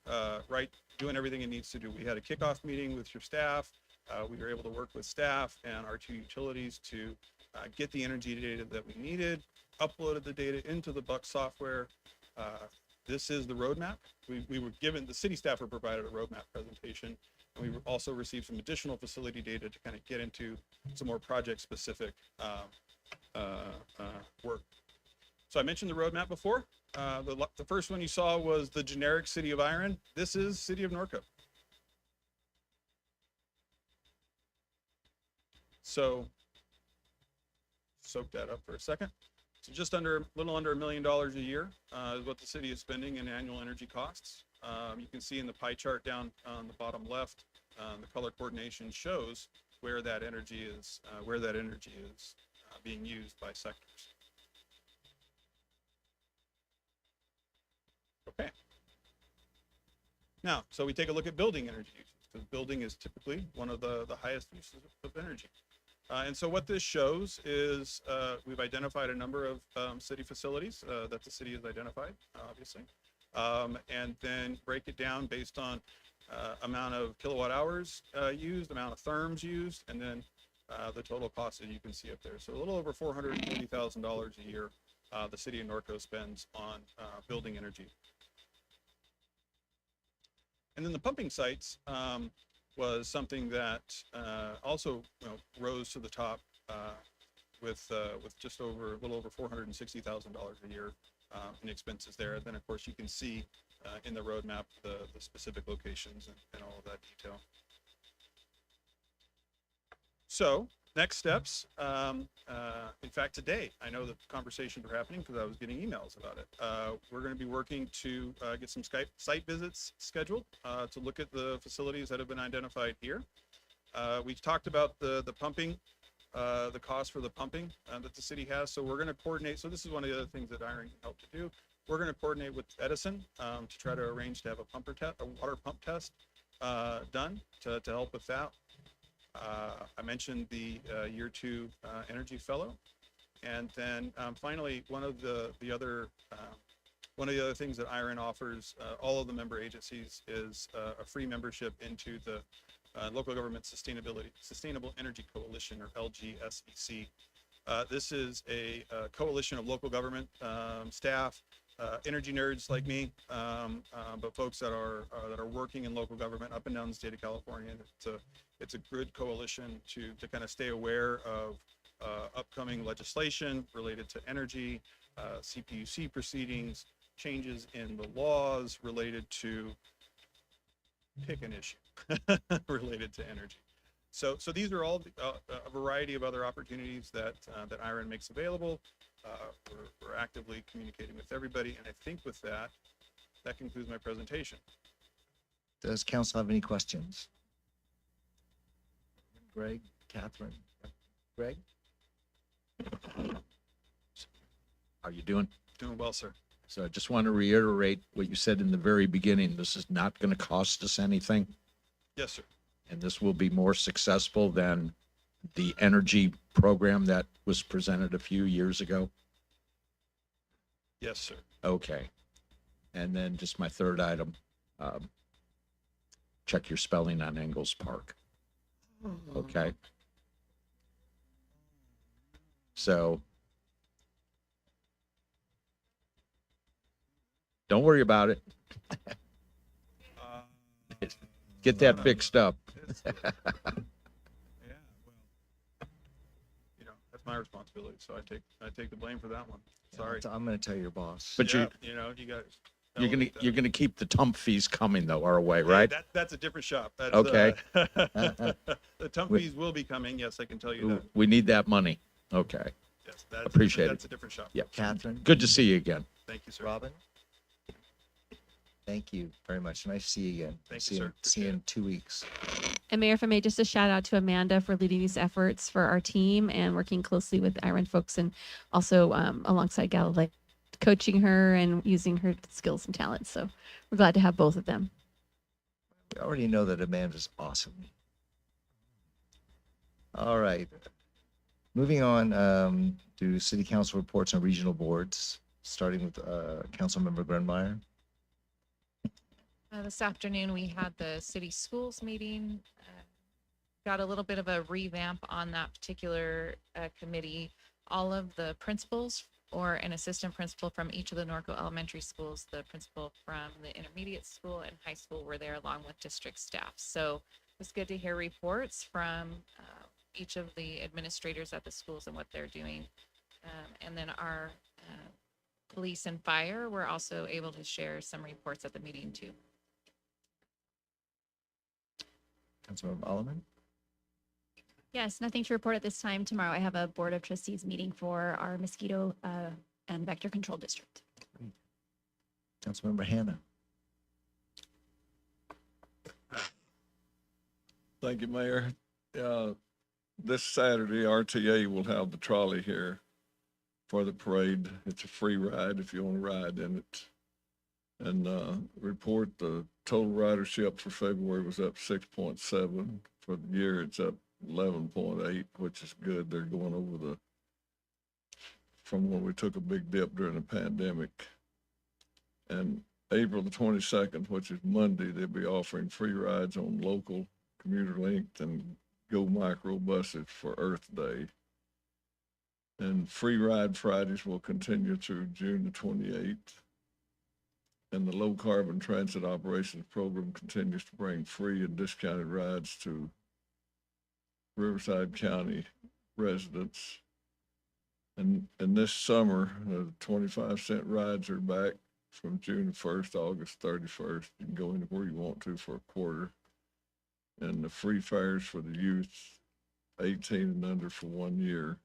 doing everything it needs to do. We had a kickoff meeting with your staff. We were able to work with staff and our 2 utilities to get the energy data that we needed, uploaded the data into the Buck software. This is the roadmap. We were given, the city staff were provided a roadmap presentation, and we also received some additional facility data to kind of get into some more project specific work. So I mentioned the roadmap before. The first one you saw was the generic city of IREN. This is city of Norco. So soak that up for a second. So just a little under $1 million a year is what the city is spending in annual energy costs. You can see in the pie chart down on the bottom left, the color coordination shows where that energy is being used by sectors. Okay. Now, so we take a look at building energy uses, because building is typically one of the highest uses of energy. And so what this shows is we've identified a number of city facilities that the city has identified, obviously, and then break it down based on amount of kilowatt hours used, amount of therms used, and then the total cost that you can see up there. So a little over $440,000 a year the city of Norco spends on building energy. And then the pumping sites was something that also rose to the top with just over a little over $460,000 a year in expenses there. And then of course you can see in the roadmap the specific locations and all of that detail. So next steps. In fact, today, I know that conversations are happening because I was getting emails about it. We're going to be working to get some site visits scheduled to look at the facilities that have been identified here. We've talked about the pumping, the cost for the pumping that the city has. So we're going to coordinate. So this is one of the other things that Iron can help to do. We're going to coordinate with Edison to try to arrange to have a water pump test done to help with that. I mentioned the year 2 energy fellow, and then finally one of the other things that IREN offers all of the member agencies is a free membership into the Local Government Sustainable Energy Coalition, or LGSEC. This is a coalition of local government staff, energy nerds like me, but folks that are working in local government up and down the state of California. It's a good coalition to kind of stay aware of upcoming legislation related to energy, CPUC proceedings, changes in the laws related to, pick an issue related to energy. So these are all a variety of other opportunities that IREN makes available. We're actively communicating with everybody, and I think with that concludes my presentation. Does council have any questions? Greg, Catherine, Greg? How you doing? Doing well, sir. So I just want to reiterate what you said in the very beginning. This is not going to cost us anything, Yes, sir. and this will be more successful than the energy program that was presented a few years ago. Yes, sir. Okay. And then just my third item, check your spelling on Engels Park. Okay. So don't worry about it. Get that fixed up. Yeah, well, that's my responsibility. So I take the blame for that one. Sorry. I'm going to tell your boss. But Yeah, you you got. you're gonna keep the tump fees coming though our way, right? That's a different shop. That's, Okay. The tump fees will be coming. Yes, I can tell you that. We need that money. Okay. Yes, Appreciate it. That's a different shop. Yeah. Catherine, Good to see you again. Thank you, sir. Robin? Thank you very much. Nice to see you again. Thank See you, sir. See you in 2 weeks. And Mayor, if I may, just a shout out to Amanda for leading these efforts for our team and working closely with IREN folks, and also alongside Galileo, coaching her and using her skills and talents. So we're glad to have both of them. We already know that Amanda's awesome. All right. Moving on to city council reports on regional boards, starting with Councilmember Grunmeyer. This afternoon, we had the city schools meeting. Got a little bit of a revamp on that particular committee. All of the principals or an assistant principal from each of the Norco elementary schools, the principal from the intermediate school and high school were there along with district staff. So it was good to hear reports from each of the administrators at the schools and what they're doing. And then our police and fire were also able to share some reports at the meeting too. Councilmember Alleman. Yes, nothing to report at this time. Tomorrow I have a Board of Trustees meeting for our mosquito and vector control district. Councilmember Hannah. Thank you, Mayor. This Saturday, RTA will have the trolley here for the parade. It's a free ride if you want to ride in it. And report the total ridership for February was up 6.7. For the year, it's up 11.8, which is good. They're going over from when we took a big dip during the pandemic. And April the 22nd, which is Monday, they'll be offering free rides on local, commuter linked, and Go Micro buses for Earth Day. And free ride Fridays will continue through June the 28th. And the low carbon transit operations program continues to bring free and discounted rides to Riverside County residents. And this summer, 25-cent rides are back from June 1st, August 31st. You can go anywhere you want to for a quarter. And the free fares for the youth, 18 and under for 1 year.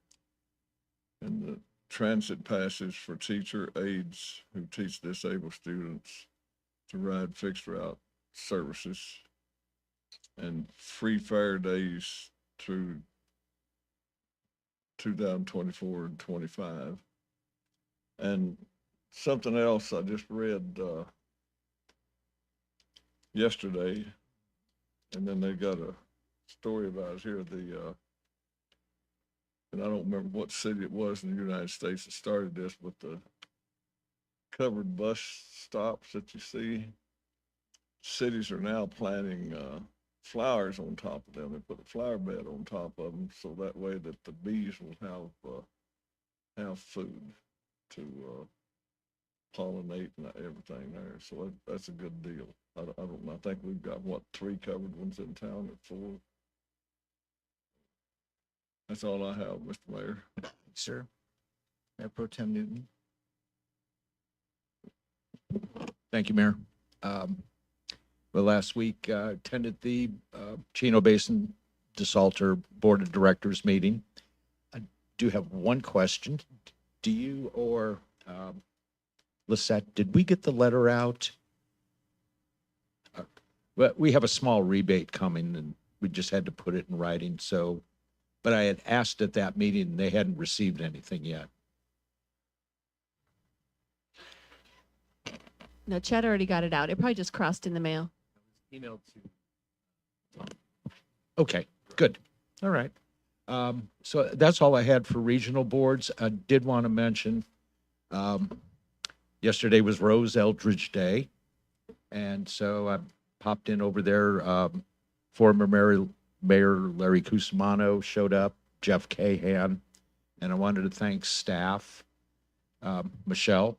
And the transit passes for teacher aides who teach disabled students to ride fixed route services. And free fare days through 2024 and 25. And something else I just read yesterday, and then they got a story about it here. And I don't remember what city it was in the United States that started this, but the covered bus stops that you see, cities are now planting flowers on top of them. They put a flower bed on top of them, so that way that the bees will have food to pollinate and everything there. So that's a good deal. I don't know. I think we've got, 3 covered ones in town, or 4. That's all I have, Mr. Mayor. Sir. Mayor Pro Tem Newton. Thank you, Mayor. Well, last week, attended the Chino Basin DeSalter Board of Directors meeting. I do have one question. Do you or Lisette, did we get the letter out? Well, we have a small rebate coming, and we just had to put it in writing. So, but I had asked at that meeting, and they hadn't received anything yet. No, Chad already got it out. It probably just crossed in the mail. Emailed to. Okay, good. All right. So that's all I had for regional boards. I did want to mention, yesterday was Rose Eldridge Day. And so I popped in over there. Former Mayor Larry Cusimano showed up, Jeff Cahan, and I wanted to thank staff, Michelle.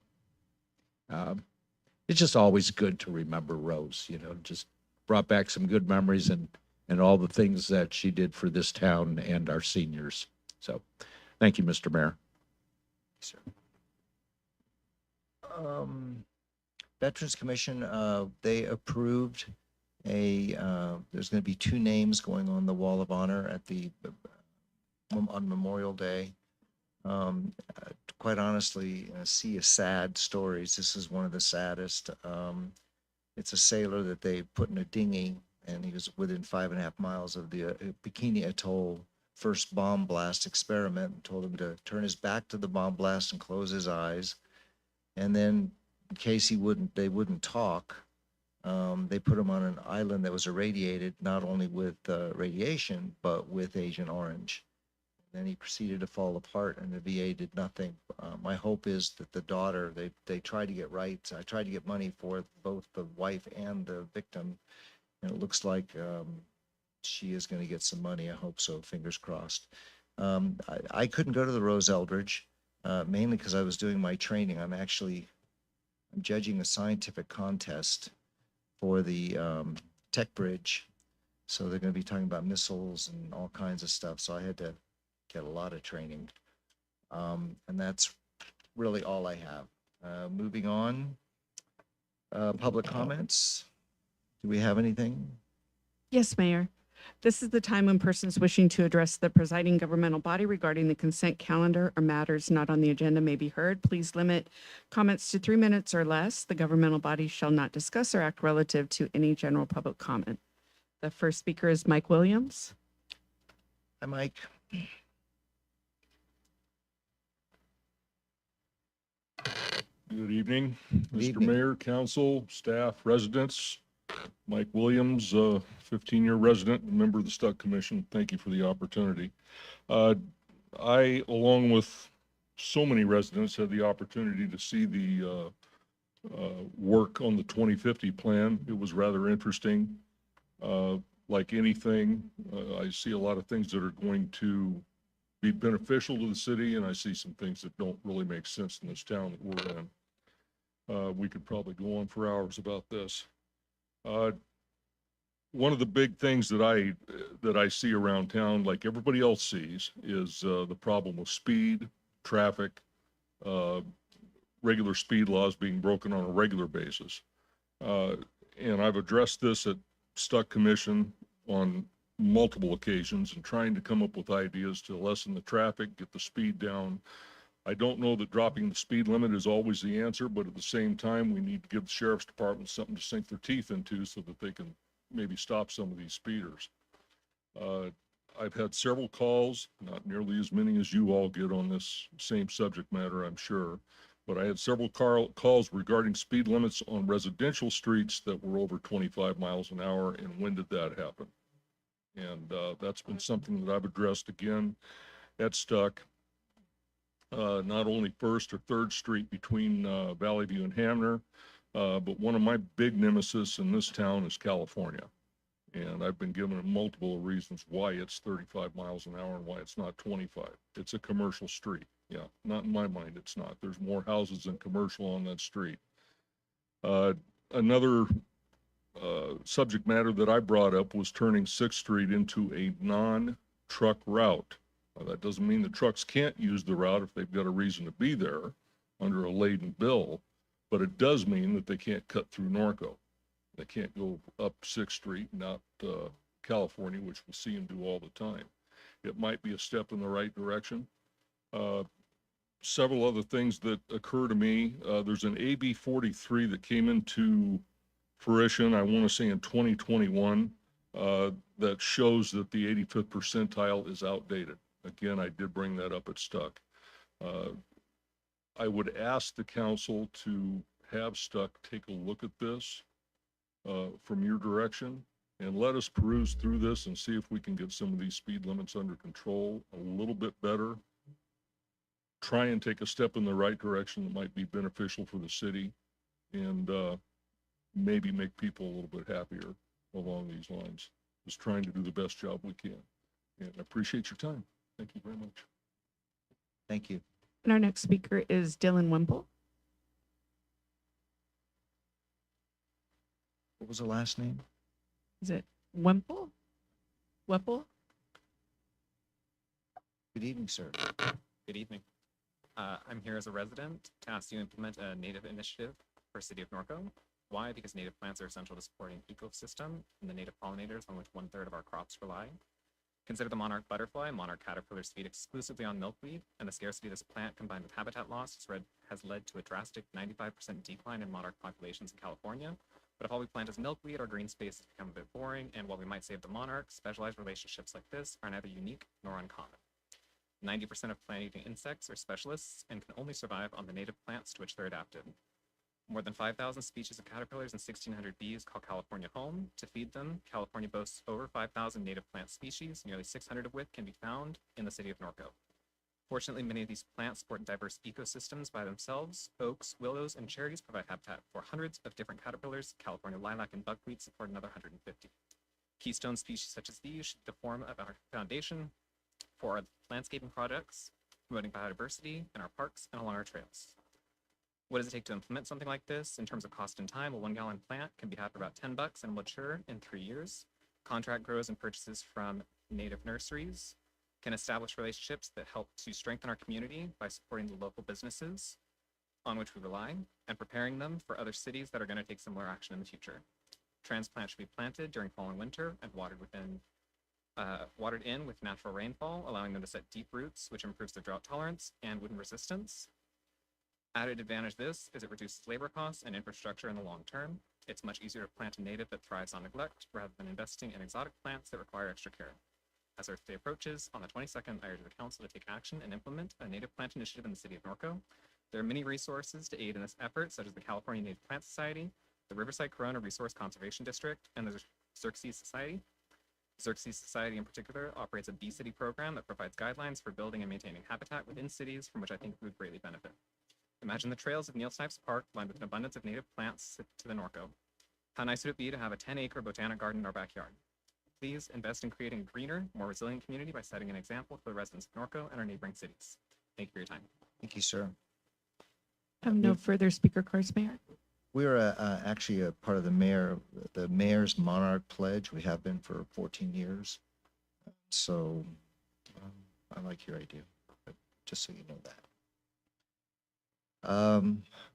It's just always good to remember Rose, just brought back some good memories and all the things that she did for this town and our seniors. So thank you, Mr. Mayor. Sir. Veterans Commission, they approved there's going to be 2 names going on the Wall of Honor on Memorial Day. Quite honestly, see a sad stories. This is one of the saddest. It's a sailor that they put in a dinghy, and he was within 5.5 miles of the Bikini Atoll first bomb blast experiment, and told him to turn his back to the bomb blast and close his eyes. And then, in case they wouldn't talk, they put him on an island that was irradiated, not only with radiation, but with Agent Orange. Then he proceeded to fall apart, and the VA did nothing. My hope is that the daughter, they tried to get rights. I tried to get money for both the wife and the victim, and it looks like she is going to get some money. I hope so. Fingers crossed. I couldn't go to the Rose Eldridge, mainly because I was doing my training. I'm judging a scientific contest for the Tech Bridge. So they're going to be talking about missiles and all kinds of stuff. So I had to get a lot of training. And that's really all I have. Moving on, public comments. Do we have anything? Yes, Mayor. This is the time when persons wishing to address the presiding governmental body regarding the consent calendar or matters not on the agenda may be heard. Please limit comments to 3 minutes or less. The governmental body shall not discuss or act relative to any general public comment. The first speaker is Mike Williams. Hi, Mike. Good evening, Mr. evening. Mayor, council, staff, residents. Mike Williams, 15-year resident, and member of the Stuck Commission. Thank you for the opportunity. I, along with so many residents, had the opportunity to see the work on the 2050 plan. It was rather interesting. Like anything, I see a lot of things that are going to be beneficial to the city, and I see some things that don't really make sense in this town that we're in. We could probably go on for hours about this. One of the big things that I see around town, like everybody else sees, is the problem with speed, traffic, regular speed laws being broken on a regular basis. And I've addressed this at Stuck Commission on multiple occasions and trying to come up with ideas to lessen the traffic, get the speed down. I don't know that dropping the speed limit is always the answer, but at the same time, we need to give the sheriff's department something to sink their teeth into so that they can maybe stop some of these speeders. I've had several calls, not nearly as many as you all get on this same subject matter, I'm sure, but I had several calls regarding speed limits on residential streets that were over 25 miles an hour, and when did that happen? And that's been something that I've addressed again at Stuck. Not only First or Third Street between Valley View and Hamner, but one of my big nemesis in this town is California. And I've been given multiple reasons why it's 35 miles an hour and why it's not 25. It's a commercial street. Yeah, not in my mind, it's not. There's more houses than commercial on that street. Another subject matter that I brought up was turning 6th Street into a non-truck route. That doesn't mean the trucks can't use the route if they've got a reason to be there under a laden bill, but it does mean that they can't cut through Norco. They can't go up 6th Street, not California, which we see them do all the time. It might be a step in the right direction. Several other things that occur to me. There's an AB 43 that came into fruition, I want to say in 2021, that shows that the 85th percentile is outdated. Again, I did bring that up at Stuck. I would ask the council to have Stuck take a look at this from your direction and let us peruse through this and see if we can get some of these speed limits under control a little bit better. Try and take a step in the right direction that might be beneficial for the city and maybe make people a little bit happier along these lines. Just trying to do the best job we can. And I appreciate your time. Thank you very much. Thank you. And our next speaker is Dylan Wimple. What was the last name? Is it Wimple? Wemple? Good evening, sir. Good evening. I'm here as a resident to ask you to implement a native initiative for City of Norco. Why? Because native plants are essential to supporting ecosystem and the native pollinators on which 1/3 of our crops rely. Consider the monarch butterfly. Monarch caterpillars feed exclusively on milkweed, and the scarcity of this plant combined with habitat loss has led to a drastic 95% decline in monarch populations in California. But if all we plant is milkweed, our green space has become a bit boring, and while we might save the monarchs, specialized relationships like this are neither unique nor uncommon. 90% of plant-eating insects are specialists and can only survive on the native plants to which they're adapted. More than 5,000 species of caterpillars and 1,600 bees call California home. To feed them, California boasts over 5,000 native plant species, nearly 600 of which can be found in the city of Norco. Fortunately, many of these plants support diverse ecosystems by themselves. Oaks, willows, and cherries provide habitat for hundreds of different caterpillars. California lilac and buckwheat support another 150. Keystone species such as these should be the form of our foundation for our landscaping projects, promoting biodiversity in our parks and along our trails. What does it take to implement something like this? In terms of cost and time, a 1-gallon plant can be had for about $10 and mature in 3 years. Contract grows and purchases from native nurseries can establish relationships that help to strengthen our community by supporting the local businesses on which we rely and preparing them for other cities that are going to take similar action in the future. Transplants should be planted during fall and winter and watered within watered in with natural rainfall, allowing them to set deep roots, which improves their drought tolerance and wind resistance. Added advantage of this is it reduces labor costs and infrastructure in the long term. It's much easier to plant a native that thrives on neglect rather than investing in exotic plants that require extra care. As Earth Day approaches, on the 22nd, I urge the council to take action and implement a native plant initiative in the city of Norco. There are many resources to aid in this effort, such as the California Native Plant Society, the Riverside Corona Resource Conservation District, and the Xerxes Society. Xerxes Society in particular operates a Bee City program that provides guidelines for building and maintaining habitat within cities, from which I think we would greatly benefit. Imagine the trails of Neil Snipes Park lined with an abundance of native plants to the Norco. How nice would it be to have a 10-acre botanic garden in our backyard? Please invest in creating a greener, more resilient community by setting an example for the residents of Norco and our neighboring cities. Thank you for your time. Thank you, sir. I have no further speaker cards, Mayor. We're actually a part of the mayor's Monarch Pledge. We have been for 14 years. So I like your idea, but just so you know that.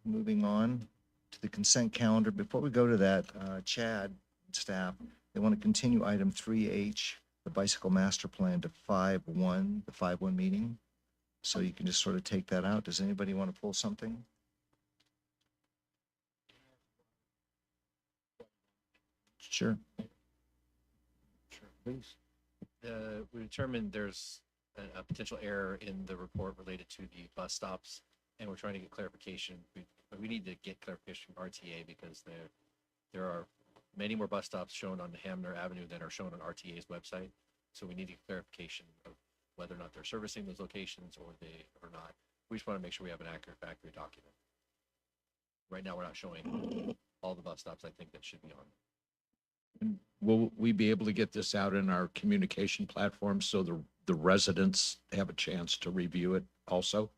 Moving on to the consent calendar. Before we go to that, Chad and staff, they want to continue item 3H, the bicycle master plan, to 5-1, the 5-1 meeting. So you can just sort of take that out. Does anybody want to pull something? Sure. Sure, please. We determined there's a potential error in the report related to the bus stops, and we're trying to get clarification. We need to get clarification from RTA because there are many more bus stops shown on Hamner Avenue than are shown on RTA's website. So we need to get clarification of whether or not they're servicing those locations or they are not. We just want to make sure we have an accurate document. Right now, we're not showing all the bus stops I think that should be on. Will we be able to get this out in our communication platform so the residents have a chance to review it also?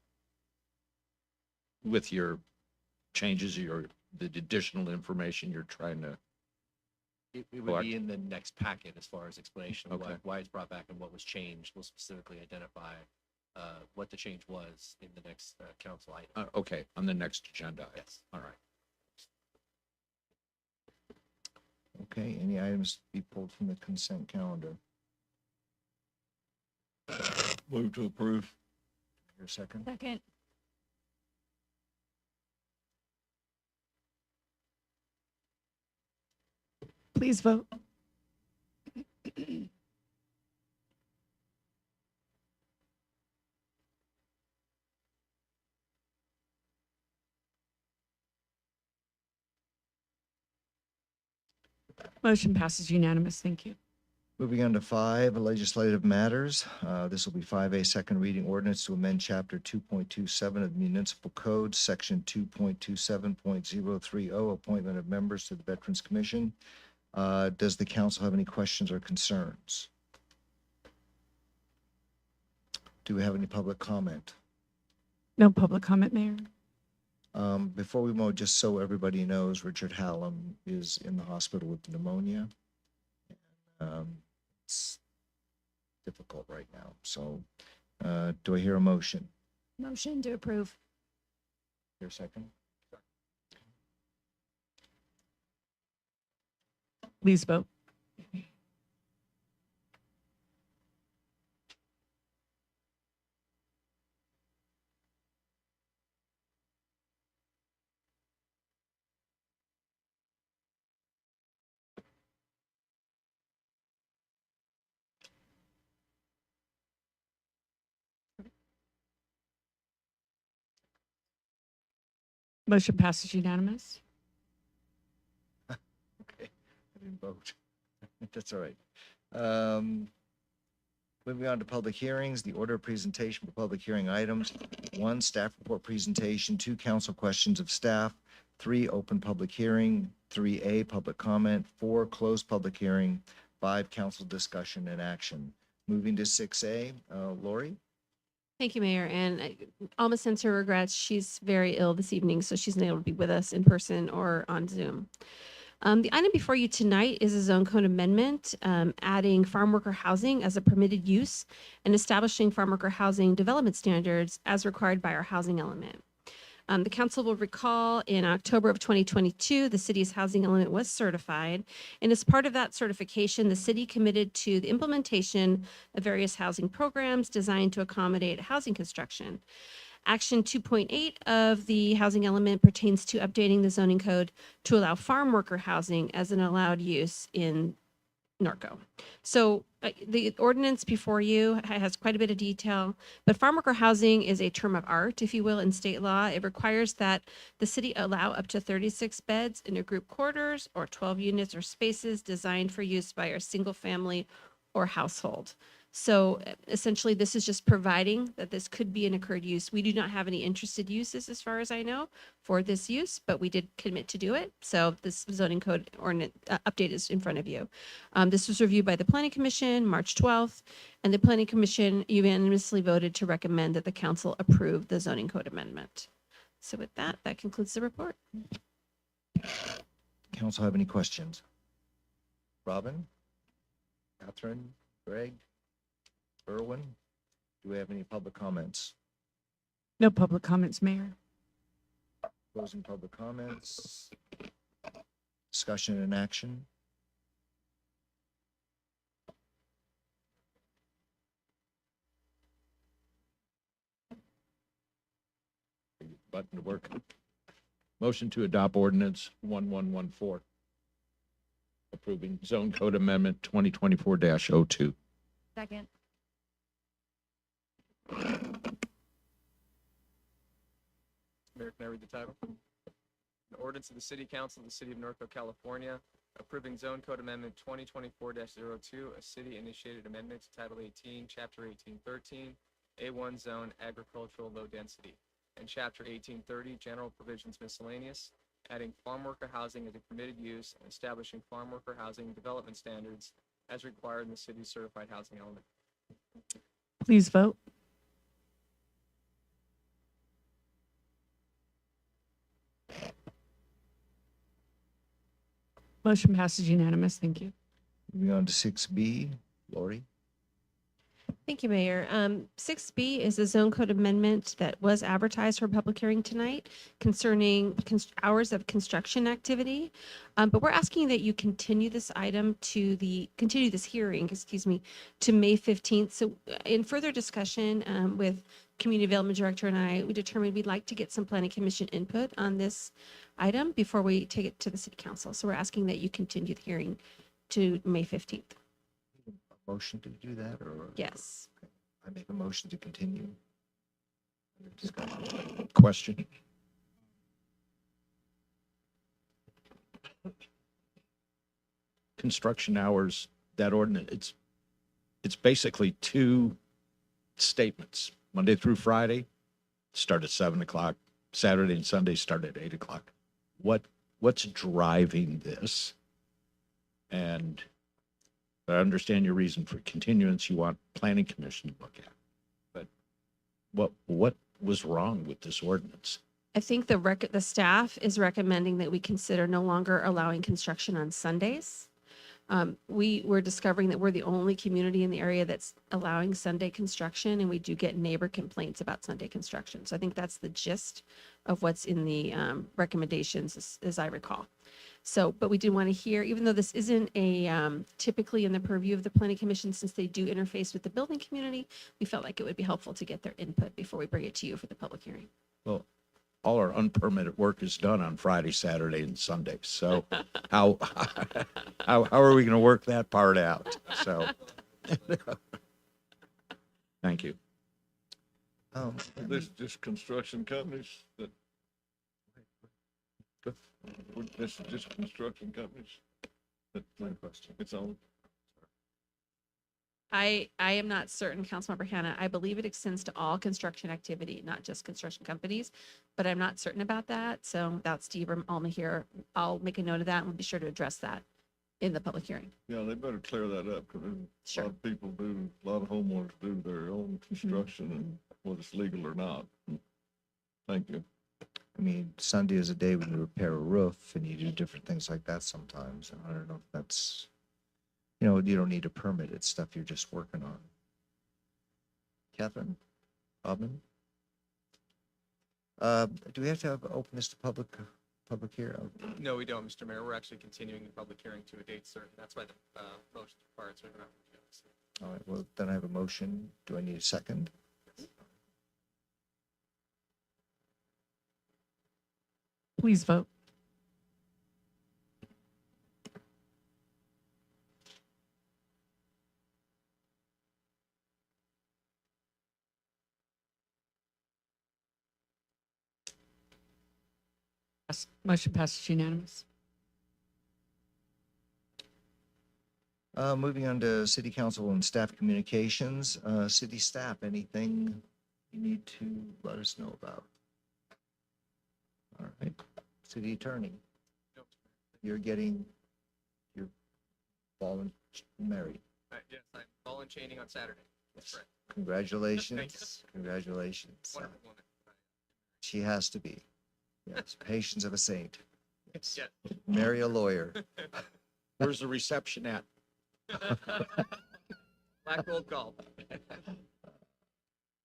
With your changes, the additional information you're trying to. It would collect? be in the next packet as far as explanation of Okay. why it's brought back and what was changed. We'll specifically identify what the change was in the next council item. Okay, on the next agenda. Yes. All right. Okay, any items to be pulled from the consent calendar? Move to approve. Your second? Second. Please vote. Motion passes unanimous. Thank you. Moving on to 5, legislative matters. This will be 5A, second reading ordinance to amend chapter 2.27 of the Municipal Code, section 2.27.030, appointment of members to the Veterans Commission. Does the council have any questions or concerns? Do we have any public comment? No public comment, Mayor. Before we move, just so everybody knows, Richard Hallam is in the hospital with pneumonia. It's difficult right now. So do I hear a motion? Motion to approve. Here a second. Please vote. Motion passes unanimous. Okay, I didn't vote. That's all right. Moving on to public hearings, the order of presentation for public hearing items. 1, staff report presentation. 2, council questions of staff. 3, open public hearing. 3A, public comment. 4, closed public hearing. 5, council discussion and action. Moving to 6A, Lori? Thank you, Mayor. And Alma sends her regrets. She's very ill this evening, so she's not able to be with us in person or on Zoom. The item before you tonight is a zone code amendment, adding farm worker housing as a permitted use and establishing farm worker housing development standards as required by our housing element. The council will recall in October of 2022, the city's housing element was certified. And as part of that certification, the city committed to the implementation of various housing programs designed to accommodate housing construction. Action 2.8 of the housing element pertains to updating the zoning code to allow farm worker housing as an allowed use in Norco. So the ordinance before you has quite a bit of detail, but farm worker housing is a term of art, if you will, in state law. It requires that the city allow up to 36 beds in a group quarters or 12 units or spaces designed for use by a single family or household. So essentially, this is just providing that this could be an occurred use. We do not have any interested uses, as far as I know, for this use, but we did commit to do it. So this zoning code ordinance update is in front of you. This was reviewed by the Planning Commission March 12th, and the Planning Commission unanimously voted to recommend that the council approve the zoning code amendment. So with that, that concludes the report. Council have any questions? Robin? Catherine? Greg? Irwin? Do we have any public comments? No public comments, Mayor. Closing public comments. Discussion and action. Button to work. Motion to adopt ordinance 1114. Approving zone code amendment 2024-02. Second. Mayor, can I read the title? An ordinance of the City Council of the City of Norco, California, approving Zone Code Amendment 2024-02, a city-initiated amendment to Title 18, Chapter 1813, A1 Zone Agricultural Low Density, and Chapter 1830, General Provisions Miscellaneous, adding farm worker housing as a permitted use and establishing farm worker housing development standards as required in the city's certified housing element. Please vote. Motion passes unanimous. Thank you. Moving on to 6B. Lori? Thank you, Mayor. 6B is a zone code amendment that was advertised for public hearing tonight concerning hours of construction activity. But we're asking that you continue this item to continue this hearing, to May 15th. So in further discussion with Community Development Director and I, we determined we'd like to get some Planning Commission input on this item before we take it to the City Council. So we're asking that you continue the hearing to May 15th. Motion to do that, or? Yes. Okay. I make a motion to continue. Discussion. Question. Construction hours, that ordinance, it's basically two statements. Monday through Friday, start at 7 o'clock. Saturday and Sunday start at 8 o'clock. What's driving this? And I understand your reason for continuance. You want Planning Commission to look at, but what was wrong with this ordinance? I think the staff is recommending that we consider no longer allowing construction on Sundays. We were discovering that we're the only community in the area that's allowing Sunday construction, and we do get neighbor complaints about Sunday construction. So I think that's the gist of what's in the recommendations, as I recall. So, but we did want to hear, even though this isn't typically in the purview of the Planning Commission, since they do interface with the building community, we felt like it would be helpful to get their input before we bring it to you for the public hearing. Well, all our unpermitted work is done on Friday, Saturday, and Sunday. So how are we going to work that part out? So thank you. This just construction companies that. This is just construction companies. It's on. I am not certain, Councilmember Hannah. I believe it extends to all construction activity, not just construction companies, but I'm not certain about that. So without Steve or Alma here, I'll make a note of that and we'll be sure to address that in the public hearing. Yeah, they better clear that up because a lot of people do, a lot of homeowners do their own construction and whether it's legal or not. Thank you. I mean, Sunday is a day when you repair a roof and you do different things like that sometimes. And I don't know if that's, you don't need a permit. It's stuff you're just working on. Catherine? Robin? Do we have to open this to public here? No, we don't, Mr. Mayor. We're actually continuing the public hearing to a date certain. That's why the motion is required. So we don't have to do this. All right, well, then I have a motion. Do I need a second? Please vote. Motion passes unanimous. Moving on to city council and staff communications. City staff, anything you need to let us know about? All right, city attorney. You're getting your ball and married. Yes, I'm ball and chaining on Saturday. That's right. Congratulations, congratulations. Wonderful woman. She has to be. Yes, patience of a saint. Yes. Yes. Marry a lawyer. Where's the reception at? Black gold golf.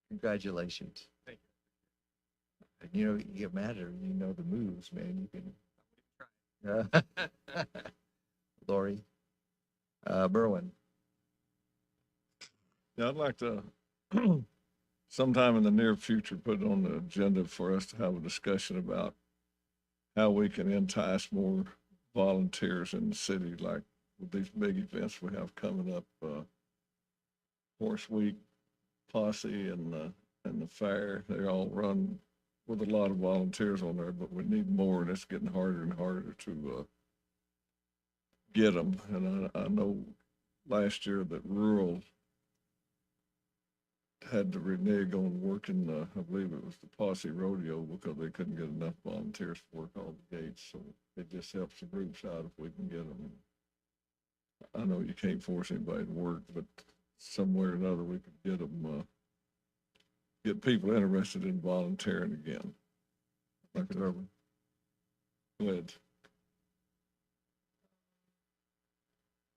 Congratulations. Thank And you know, you get mad at her, you know the moves, man. You can. Lori. Berwin. Yeah, I'd like to sometime in the near future, put it on the agenda for us to have a discussion about how we can entice more volunteers in the city, like with these big events we have coming up, Horse Week, Posse, and the fair. They all run with a lot of volunteers on there, but we need more, and it's getting harder and harder to get them. And I know last year that rural had to renege on working, I believe it was the Posse Rodeo, because they couldn't get enough volunteers to work all the gates. So it just helps the groups out if we can get them. I know you can't force anybody to work, but somewhere or another we could get them, get people interested in volunteering again. Go ahead.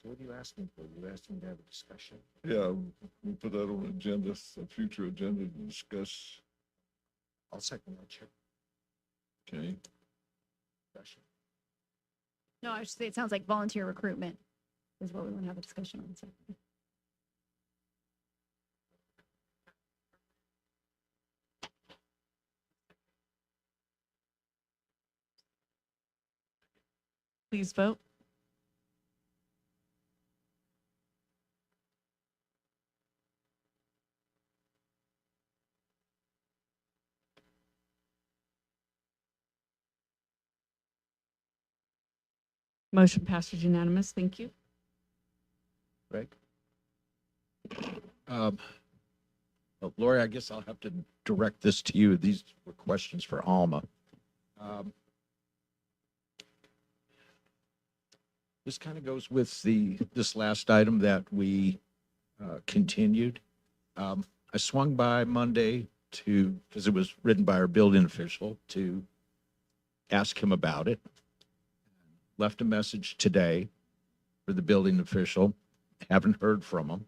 What are you asking for? You asking to have a discussion? Yeah, we'll put that on the agenda, a future agenda to discuss. I'll second that, Chair. Okay. Discussion. No, I should say, it sounds like volunteer recruitment is what we want to have a discussion on. So. Please vote. Motion passes unanimous. Thank you. Greg? Well, Lori, I guess I'll have to direct this to you. These were questions for Alma. This kind of goes with this last item that we continued. I swung by Monday because it was written by our building official, to ask him about it. Left a message today for the building official. Haven't heard from him.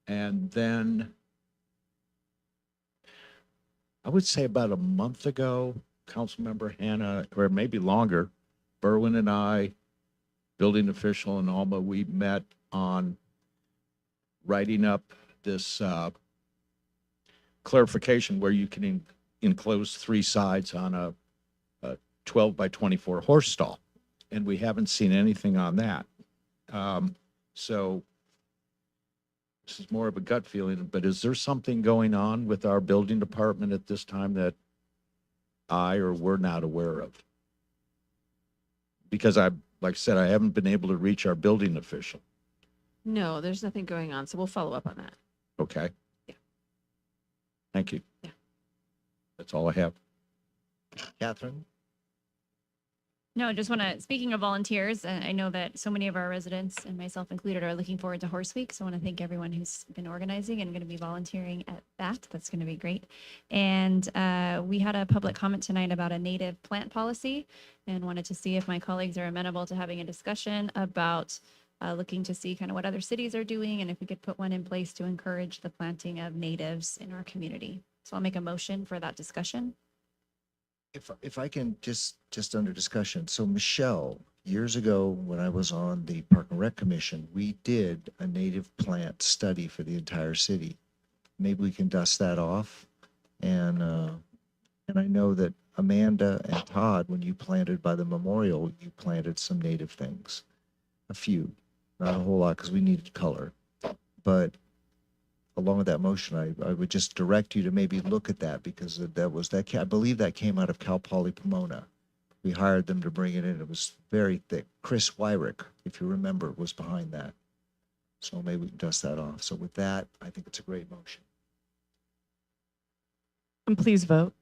And then I would say about a month ago, Councilmember Hannah, or maybe longer, Berwin and I, building official and Alma, we met on writing up this clarification where you can enclose 3 sides on a 12 by 24 horse stall. And we haven't seen anything on that. So this is more of a gut feeling, but is there something going on with our building department at this time that we're not aware of? Because like I said, I haven't been able to reach our building official. No, there's nothing going on. So we'll follow up on that. Okay. Yeah. Thank you. Yeah. That's all I have. Catherine? No, just want to, speaking of volunteers, I know that so many of our residents, and myself included, are looking forward to Horse Week. So I want to thank everyone who's been organizing and going to be volunteering at that. That's going to be great. And we had a public comment tonight about a native plant policy, and wanted to see if my colleagues are amenable to having a discussion about looking to see kind of what other cities are doing, and if we could put one in place to encourage the planting of natives in our community. So I'll make a motion for that discussion. if I can just under discussion. So Michelle, years ago when I was on the Park and Rec Commission, we did a native plant study for the entire city. Maybe we can dust that off. And I know that Amanda and Todd, when you planted by the memorial, you planted some native things, a few, not a whole lot because we needed color. But along with that motion, I would just direct you to maybe look at that because I believe that came out of Cal Poly Pomona. We hired them to bring it in. It was very thick. Chris Wyrick, if you remember, was behind that. So maybe we can dust that off. So with that, I think it's a great motion. And please vote.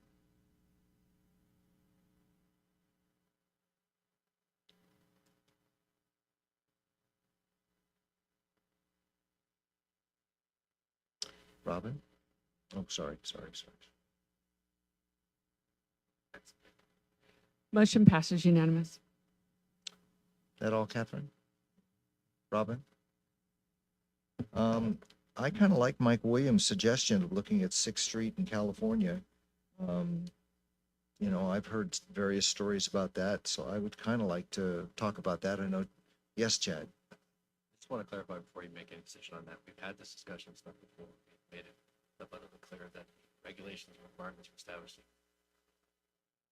Robin? Oh, sorry. Motion passes unanimous. That all, Catherine? Robin? I kind of like Mike Williams' suggestion of looking at 6th Street in California. You know, I've heard various stories about that, so I would kind of like to talk about that. I know, yes, Chad? I just want to clarify before you make any decision on that. We've had this discussion and stuff before. We made it abundantly clear that regulations and requirements were established.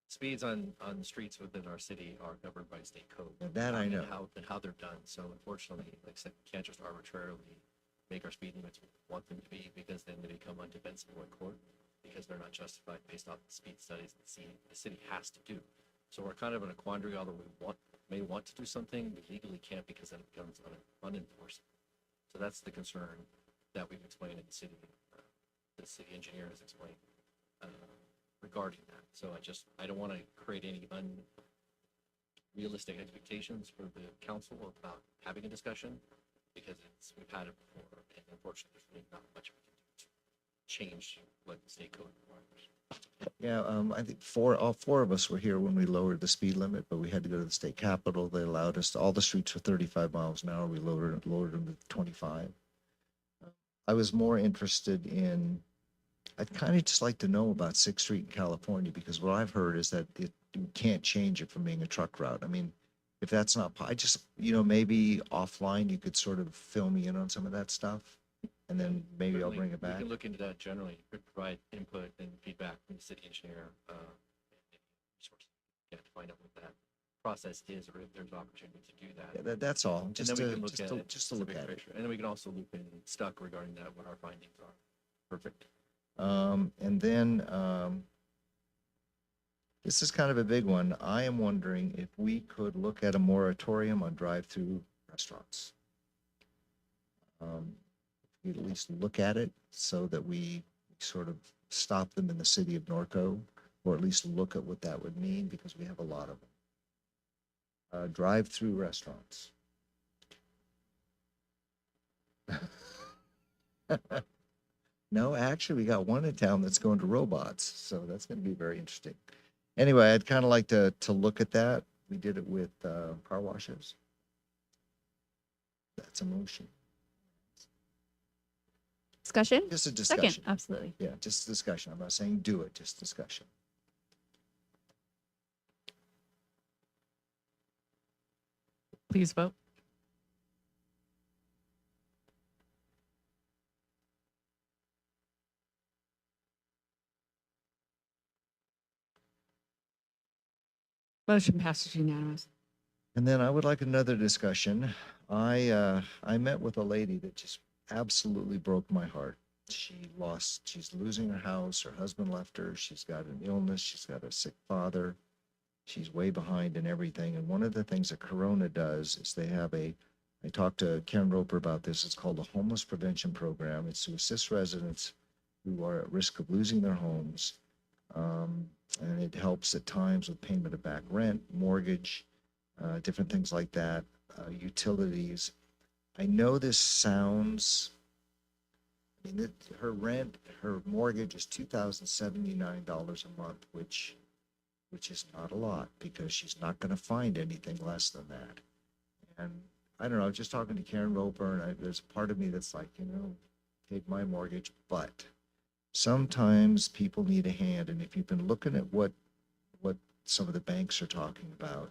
Speeds on the streets within our city are governed by state code. That I know. And how they're done. So unfortunately, like I said, we can't just arbitrarily make our speed limits what we want them to be because then they become undefensible in court because they're not justified based off the speed studies that the city has to do. So we're kind of in a quandary, although we may want to do something, we legally can't because then it becomes unenforceable. So that's the concern that we've explained in the city. The city engineer has explained regarding that. So I don't want to create any unrealistic expectations for the council about having a discussion because we've had it before, and unfortunately, there's really not much we can do to change what the state code requires. Yeah, I think all four of us were here when we lowered the speed limit, but we had to go to the state capitol. They allowed us all the streets were 35 miles an hour. We lowered them to 25. I was more interested in, I'd kind of just like to know about 6th Street in California because what I've heard is that you can't change it from being a truck route. I mean, if that's not, I just, maybe offline you could sort of fill me in on some of that stuff and then maybe I'll bring it back. We can look into that generally. You could provide input and feedback from the city engineer and resources to find out what that process is or if there's opportunity to do that. Yeah, that's all. Just to look at it. And then we can also loop in Stuck regarding that, what our findings are. Perfect. And then this is kind of a big one. I am wondering if we could look at a moratorium on drive-through restaurants. We'd at least look at it so that we sort of stop them in the city of Norco, or at least look at what that would mean because we have a lot of them. Drive-through restaurants. No, actually, we got one in town that's going to robots, so that's going to be very interesting. Anyway, I'd kind of like to look at that. We did it with car washes. That's a motion. Discussion? Just a discussion. Second, absolutely. Yeah, just discussion. I'm not saying do it, just discussion. Please vote. Motion passes unanimous. And then I would like another discussion. I met with a lady that just absolutely broke my heart. She's losing her house. Her husband left her. She's got an illness. She's got a sick father. She's way behind in everything. And one of the things that Corona does is they have I talked to Karen Roper about this. It's called a homeless prevention program. It's to assist residents who are at risk of losing their homes. And it helps at times with payment of back rent, mortgage, different things like that, utilities. I know this sounds, her rent, her mortgage is $2,079 a month, which is not a lot because she's not going to find anything less than that. And I don't know, I was just talking to Karen Roper and there's a part of me that's like, take my mortgage, but sometimes people need a hand. And if you've been looking at what what some of the banks are talking about.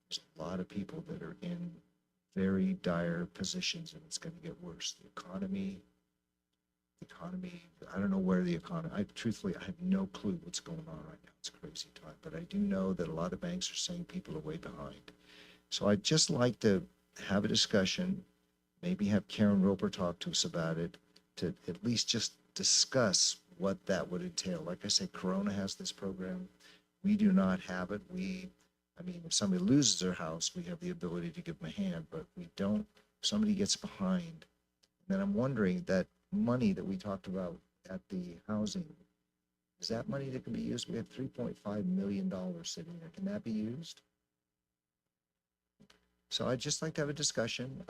There's a lot of people that are in very dire positions, and it's going to get worse. The economy, I don't know where the economy, truthfully, I have no clue what's going on right now. It's a crazy time, but I do know that a lot of banks are saying people are way behind. So I'd just like to have a discussion, maybe have Karen Roper talk to us about it, to at least just discuss what that would entail. Like I say, Corona has this program. We do not have it. If somebody loses their house, we have the ability to give them a hand, but we don't. If somebody gets behind, then I'm wondering that money that we talked about at the housing, is that money that can be used? We have $3.5 million sitting there. Can that be used? So I'd just like to have a discussion.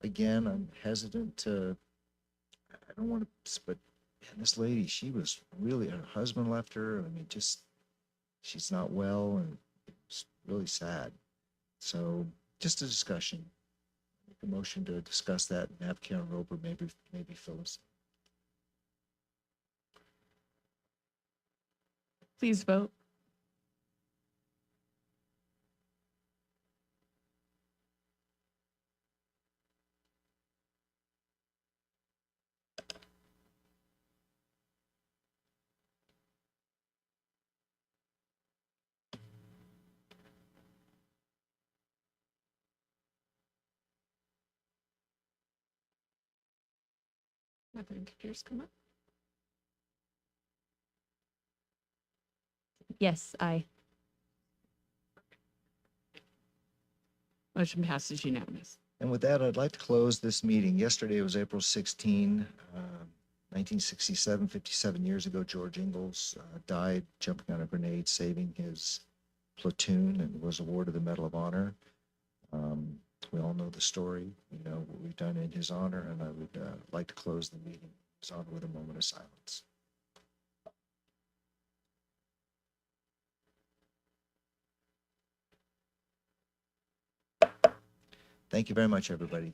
Again, I'm hesitant to, I don't want to, but man, this lady, she was really, her husband left her. She's not well, and it's really sad. So just a discussion. Make a motion to discuss that and have Karen Roper maybe fill us. Please vote. Nothing. Computers come up. Yes, I. Motion passes unanimous. And with that, I'd like to close this meeting. Yesterday was April 16, 1967, 57 years ago. George Ingalls died jumping on a grenade, saving his platoon, and was awarded the Medal of Honor. We all know the story. We know what we've done in his honor, and I would like to close the meeting in his honor with a moment of silence. Thank you very much, everybody.